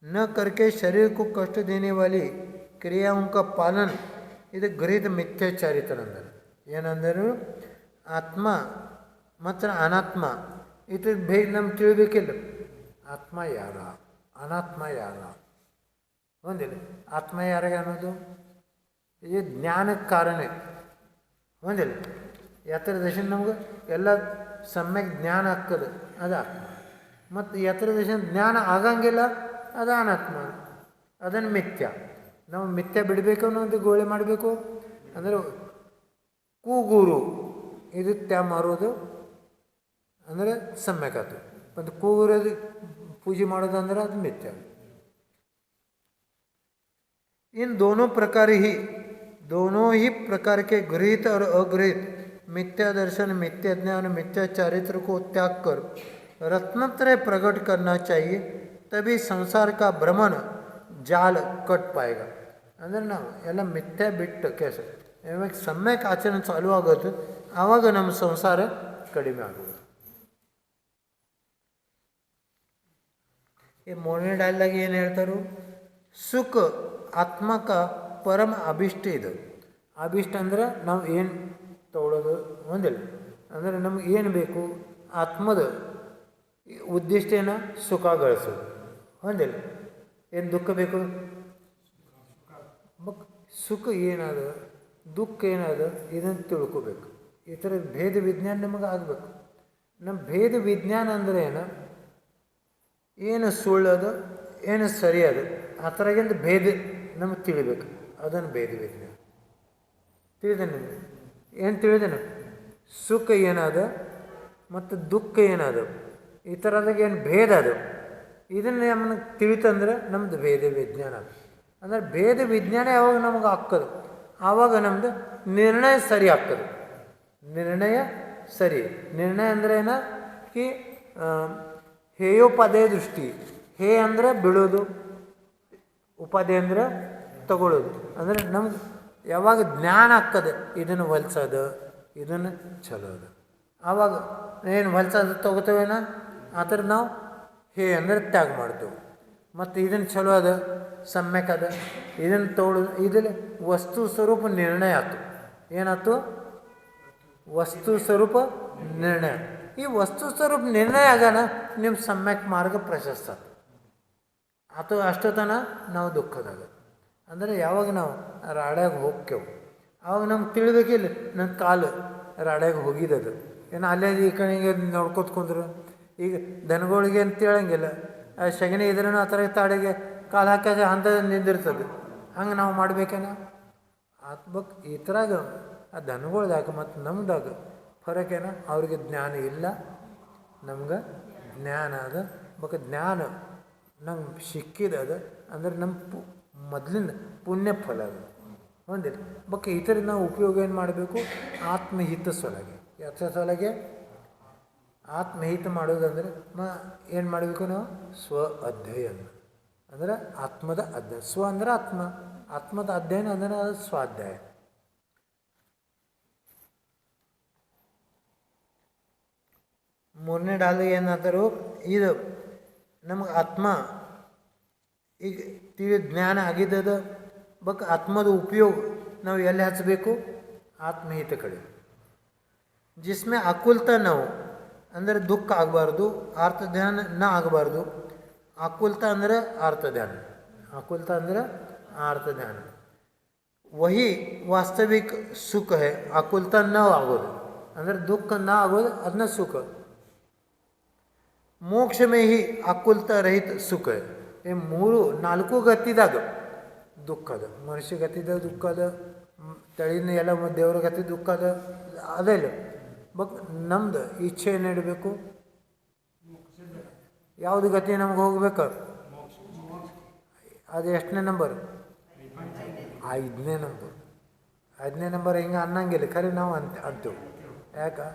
न करके शरीर को कष्ट देने वाली क्रियाओं का पालन ಇದು ಗೃಹೀತ ಮಿಥ್ಯಾಚಾರಿತ್ರ ಅಂದರೆ. ಏನಂದರು? ಆತ್ಮ ಮತ್ತು ಅನಾತ್ಮ ಇದು ಭೇದ ನಮ್ಗೆ ತಿಳಿಬೇಕಿಲ್ಲ. ಆತ್ಮ ಯಾರ, ಅನಾತ್ಮ ಯಾರ ಒಂದಿಲ್ಲ. ಆತ್ಮ ಯಾರಿಗೆ ಅನ್ನೋದು ಇದು ಜ್ಞಾನಕ್ಕೆ ಕಾರಣ ಒಂದಿಲ್ಲ. ಯಾತ್ರ ದರ್ಶನ ನಮ್ಗೆ ಎಲ್ಲ ಸಮ್ಯಕ್ ಜ್ಞಾನ ಆಗ್ತದೆ, ಅದು ಆತ್ಮ. ಮತ್ತು ಯಾತ್ರ ದರ್ಶನ ಜ್ಞಾನ ಆಗಂಗಿಲ್ಲ, ಅದು ಅನಾತ್ಮ, ಅದನ್ನು ಮಿಥ್ಯ. ನಾವು ಮಿಥ್ಯ ಬಿಡಬೇಕು ಅನ್ನೋದು ಗೋಳೆ ಮಾಡಬೇಕು ಅಂದರೆ ಕೂಗುರು ಇದು ತ್ಯಾ ಮಾರೋದು ಅಂದರೆ ಸಮ್ಯಕ್ ಆತು. ಮತ್ತು ಕೂಗುರೋದು ಪೂಜೆ ಮಾಡೋದು ಅಂದ್ರೆ ಅದು ಮಿಥ್ಯ. इन दोनों ही प्रकार के गृहीत और अगृहीत मिथ्या दर्शन, मिथ्या ज्ञान, मिथ्या चारित्र को त्याग कर रत्नत्रय प्रकट करना चाहिए, तभी संसार का भ्रमण जाल कट पाएगा. ಅಂದರೆ ನಾವು ಎಲ್ಲ ಮಿಥ್ಯೆ ಬಿಟ್ಟು ಕೆಲಸ ಇವಾಗ ಸಮ್ಯಕ್ ಆಚರಣೆ ಚಾಲು ಆಗೋದು, ಆವಾಗ ನಮ್ಮ ಸಂಸಾರ ಕಡಿಮೆ ಆಗೋದು. ಈ ಮೂರನೇ ಡೈಲಾಗ್ ಏನು ಹೇಳ್ತಾರು? ಸುಖ ಆತ್ಮಕ ಪರಮ ಅಭಿಷ್ಟ ಇದು. ಅಭಿಷ್ಟ ಅಂದ್ರೆ ನಾವು ಏನು ತಗೊಳ್ಳೋದು ಒಂದಿಲ್ಲ. ಅಂದರೆ ನಮ್ಗೆ ಏನು ಬೇಕು, ಆತ್ಮದ ಉದ್ದೇಶ ಏನ? ಸುಖ ಗಳಿಸೋದು ಒಂದಿಲ್ಲ. ಏನು ದುಃಖ ಬೇಕು? ಸುಖ ಏನದ, ದುಃಖ ಏನದ, ಇದನ್ನು ತಿಳ್ಕೋಬೇಕು. ಈ ಥರ ಭೇದ ವಿಜ್ಞಾನ ನಮಗೆ ಆಗಬೇಕು. ನಮ್ಮ ಭೇದ ವಿಜ್ಞಾನ ಅಂದರೆ ಏನು ಸುಳ್ಳದು, ಏನು ಸರಿಯದು, ಆ ಥರಗಿಂದ ಭೇದ ನಮಗೆ ತಿಳಿಬೇಕು. ಅದನ್ನು ಭೇದ ವಿಜ್ಞಾನ ತಿಳಿದೆ. ನಿಮಗೆ ಏನು ತಿಳಿದೇನು? ಸುಖ ಏನದ ಮತ್ತು ದುಃಖ ಏನದ, ಈ ಥರದಾಗ ಏನು ಭೇದ ಅದು, ಇದನ್ನು ನಮಗೆ ತಿಳಿತಂದ್ರೆ ನಮ್ಮದು ಭೇದ ವಿಜ್ಞಾನ ಅದು. ಅಂದರೆ ಭೇದ ವಿಜ್ಞಾನ ಯಾವಾಗ ನಮಗೆ ಆಗ್ತದೆ, ಆವಾಗ ನಮ್ಮದು ನಿರ್ಣಯ ಸರಿ ಆಗ್ತದೆ. ನಿರ್ಣಯ ಸರಿ. ನಿರ್ಣಯ ಅಂದರೆ ಏನ? ಕಿ ಹೇಯೋಪಾಧ್ಯಾಯ ದೃಷ್ಟಿ. ಹೇ ಅಂದರೆ ಬಿಡೋದು, ಉಪಾಧ್ಯಾಯ ಅಂದರೆ ತಗೊಳ್ಳೋದು. ಅಂದರೆ ನಮ್ಗೆ ಯಾವಾಗ ಜ್ಞಾನ ಆಗ್ತದೆ ಇದನ್ನು ಹೊಲ್ಸೋದು, ಇದನ್ನು ಚಲೋದು, ಆವಾಗ ಏನು ಹೊಲ್ಸೋದು ತಗೋತೇವೇನ ಆ ಥರ ನಾವು ಹೇ ಅಂದರೆ ತ್ಯಾಗ ಮಾಡ್ತೇವೆ. ಮತ್ತು ಇದನ್ನು ಚಲೋ ಅದ, ಸಮ್ಯಕ್ ಅದ, ಇದನ್ನು ತಗೊಳ್ಳೋದು. ಇದರಲ್ಲಿ ವಸ್ತು ಸ್ವರೂಪ ನಿರ್ಣಯ ಆಯ್ತು. ಏನಾಯ್ತು? ವಸ್ತು ಸ್ವರೂಪ ನಿರ್ಣಯ. ಈ ವಸ್ತು ಸ್ವರೂಪ ನಿರ್ಣಯ ಆಗೋಣ ನಿಮ್ಮ ಸಮ್ಯಕ್ ಮಾರ್ಗ ಪ್ರಶಸ್ತ ಆತು. ಅಷ್ಟೊತ್ತನ ನಾವು ದುಃಖದಾಗ. ಅಂದರೆ ಯಾವಾಗ ನಾವು ರಾಡ್ಯಾಗ ಹೋಗ್ತೇವೆ ಆವಾಗ ನಮ್ಗೆ ತಿಳಿಬೇಕಿಲ್ಲ ನನ್ನ ಕಾಲು ರಾಡ್ಯಾಗ ಹೋಗಿದ್ದದು ಏನು ಅಲ್ಲೇ ಈ ಕಡೆಗೆ ನೋಡ್ಕೊತ ಕುಂದ್ರು. ಈಗ ದನಗಳಿಗೆ ಅಂತ ಹೇಳಂಗಿಲ್ಲ, ಆ ಸಗಣಿ ಇದ್ರೂ ಆ ಥರ ತಾಡಿಗೆ ಕಾಲು ಹಾಕಿದ್ರೆ ಅಂತ ನಿಂದಿರ್ತದೆ. ಹಂಗೆ ನಾವು ಮಾಡ್ಬೇಕೇನ ಆತ್ಮಕ್ ಈ ಥರಾಗ ಆ ದನಗಳ್ದಾಗ ಮತ್ತು ನಮ್ದಾಗ ಫರಕೇನ. ಅವ್ರಿಗೆ ಜ್ಞಾನ ಇಲ್ಲ, ನಮ್ಗೆ ಜ್ಞಾನ ಅದ. ಬಟ್ ಜ್ಞಾನ ನಮ್ಗೆ ಸಿಕ್ಕಿದದ ಅಂದ್ರೆ ನಮ್ಮ ಮೊದಲಿನ ಪುಣ್ಯ ಫಲ ಅದು ಒಂದಿಲ್ಲ. ಬಟ್ ಈ ಥರ ನಾವು ಉಪಯೋಗ ಏನು ಮಾಡಬೇಕು? ಆತ್ಮಹಿತ ಸೊಲಗೆ. ಯಾತ್ರ ಸೊಲಗೆ ಆತ್ಮಹಿತ ಮಾಡೋದಂದ್ರೆ ಏನು ಮಾಡಬೇಕು ನಾವು? ಸ್ವ ಅಧ್ಯಯನ ಅಂದರೆ ಆತ್ಮದ ಅಧ್ಯಯನ. ಸ್ವ ಅಂದ್ರೆ ಆತ್ಮ, ಆತ್ಮದ ಅಧ್ಯಯನ ಅಂದರೆ ಅದು ಸ್ವಾಧ್ಯಾಯ. ಮೂರನೇ ಡಾಲು ಏನಾದರೂ ಇದು ನಮಗೆ ಆತ್ಮ ಈಗ ಜ್ಞಾನ ಆಗಿದ್ದದ. ಬಟ್ ಆತ್ಮದ ಉಪಯೋಗ ನಾವು ಎಲ್ಲಿ ಹಚ್ಚಬೇಕು? ಆತ್ಮಹಿತ ಕಡೆ. ಜಿಸ್ಮೆ ಆಕುಲ್ತ ನಾವು ಅಂದರೆ ದುಃಖ ಆಗಬಾರ್ದು, ಆರ್ಥ ಧ್ಯಾನ ನ ಆಗಬಾರ್ದು. ಆಕುಲ್ತ ಅಂದರೆ ಆರ್ಥ ಧ್ಯಾನ, ಆಕುಲ್ತ ಅಂದರೆ ಆರ್ಥ ಧ್ಯಾನ. ವಹಿ ವಾಸ್ತವಿಕ ಸುಖ ಹೇ. ಆಕುಲ್ತ ನ ಆಗೋದು ಅಂದರೆ ದುಃಖ ನ ಆಗೋದು ಅದನ್ನ ಸುಖ. ಮೋಕ್ಷ ಮೇ ಹಿ ಆಕುಲ್ತ ರಹಿತ ಸುಖ. ಈ ನಾಲ್ಕು ಗತಿದಾಗ ದುಃಖ ಅದ. ಮನುಷ್ಯ ಗತಿದ ದುಃಖ ಅದ, ತಳಿನ ಎಲ್ಲ ದೇವ್ರ ಗತಿ ದುಃಖ ಅದ, ಅದೆಲ್ಲ. ಬಟ್ ನಮ್ದು ಇಚ್ಛೆ ಏನು ಇಡಬೇಕು? ಯಾವುದು ಗತಿ ನಮ್ಗೆ ಹೋಗ್ಬೇಕು? ಅದು ಎಷ್ಟನೇ ನಂಬರ್? 5ನೇ ನಂಬರ್. 5ನೇ ನಂಬರ್ ಹಿಂಗೆ ಅನ್ನಂಗಿಲ್ಲ, ಖರೆ ನಾವು ಅಂತೀವಿ. ಯಾಕೆ?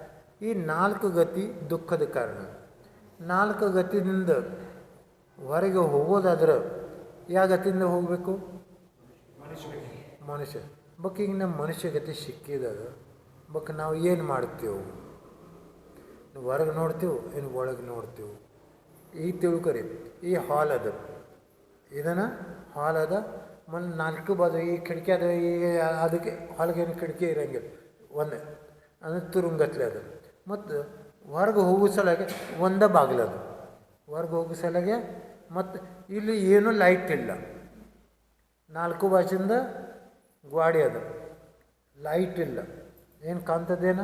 ಈ 4 ಗತಿ ದುಃಖದ ಕಾರಣ. 4 ಗತಿಯಿಂದ ಹೊರಗೆ ಹೋಗೋದಾದ್ರೆ ಯಾವ ಗತಿಯಿಂದ ಹೋಗಬೇಕು? ಮನುಷ್ಯ. ಬಕ್ ಈಗ ನಮ್ಮ ಮನುಷ್ಯ ಗತಿ ಸಿಕ್ಕಿದಾಗ ಬಕ್ ನಾವು ಏನು ಮಾಡ್ತೇವೆ? ಹೊರಗೆ ನೋಡ್ತೀವಿ ಏನು ಒಳಗೆ ನೋಡ್ತೀವಿ? ಈಗ ತಿಳ್ಕೊರಿ, ಈ ಹಾಲ್ ಅದ, ಇದನ್ನು ಹಾಲ್ ಅದ, 4 ಬಾಜು ಈ ಕಿಟಕಿ ಅದ. ಈ ಅದಕ್ಕೆ ಹಾಲ್ಗೇನು ಕಿಟಕಿ ಇರೋಂಗಿಲ್ಲ, ಒಂದೇ ಅಂದರೆ ತುರುಂಗತ್ಲೆ ಅದು. ಮತ್ತು ಹೊರಗೆ ಹೋಗೋ ಸಲಾಗೆ ಒಂದೇ ಬಾಗಿಲದು, ಹೊರಗೆ ಹೋಗೋ ಸಲಾಗೆ. ಮತ್ತು ಇಲ್ಲಿ ಏನೂ ಲೈಟ್ ಇಲ್ಲ, 4 ಬಾಜಿಂದ ಗ್ವಾಡಿ ಅದು, ಲೈಟ್ ಇಲ್ಲ, ಏನು ಕಾಣ್ತದೇನ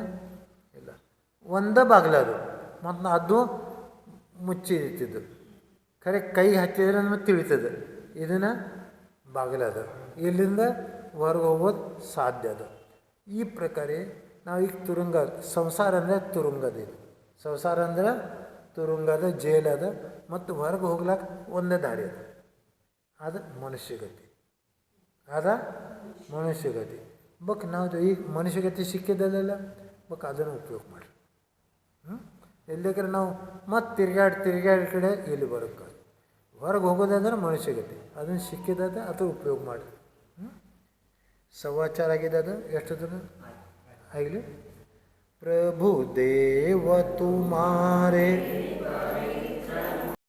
ಇಲ್ಲ, ಒಂದೇ ಬಾಗಿಲದು. ಮತ್ತು ಅದು ಮುಚ್ಚಿಟ್ಟಿದ್ದು, ಖರೆ ಕೈಗೆ ಹಚ್ಚಿದ್ರೆ ನಮಗೆ ತಿಳಿತದೆ ಇದನ್ನು ಬಾಗಿಲದು, ಇಲ್ಲಿಂದ ಹೊರಗೆ ಹೋಗೋದು ಸಾಧ್ಯ ಅದು. ಈ ಪ್ರಕಾರ ನಾವು ಈಗ ತುರುಂಗ, ಸಂಸಾರ ಅಂದರೆ ತುರುಂಗದ, ಇದು ಸಂಸಾರ ಅಂದ್ರೆ ತುರುಂಗದ, ಜೈಲದ. ಮತ್ತು ಹೊರಗೆ ಹೋಗ್ಲಾಕ ಒಂದೇ ದಾರಿ ಅದು, ಅದು ಮನುಷ್ಯಗತಿ, ಅದ ಮನುಷ್ಯಗತಿ. ಬಕ್ ನಾವು ಈಗ ಮನುಷ್ಯಗತಿ ಸಿಕ್ಕಿದ್ದಲ್ಲ, ಬಕ್ ಅದನ್ನು ಉಪಯೋಗ ಮಾಡಿ. ಎಲ್ಲಿದ್ರೆ ನಾವು ಮತ್ತು ತಿರ್ಗಾಡಿ ಕಡೆ ಇಲ್ಲಿ ಬರೋಕ್ಕೆ ಹೊರಗೆ ಹೋಗೋದಂದ್ರೆ ಮನುಷ್ಯಗತಿ, ಅದನ್ನು ಸಿಕ್ಕಿದ್ದದ ಅದು ಉಪಯೋಗ ಮಾಡಿ. ಸವಾಚಾರ ಆಗಿದೆ ಅದು ಎಷ್ಟದ ಆಗಲಿ. ಪ್ರಭು ದೇವ ತುಮಾರೆ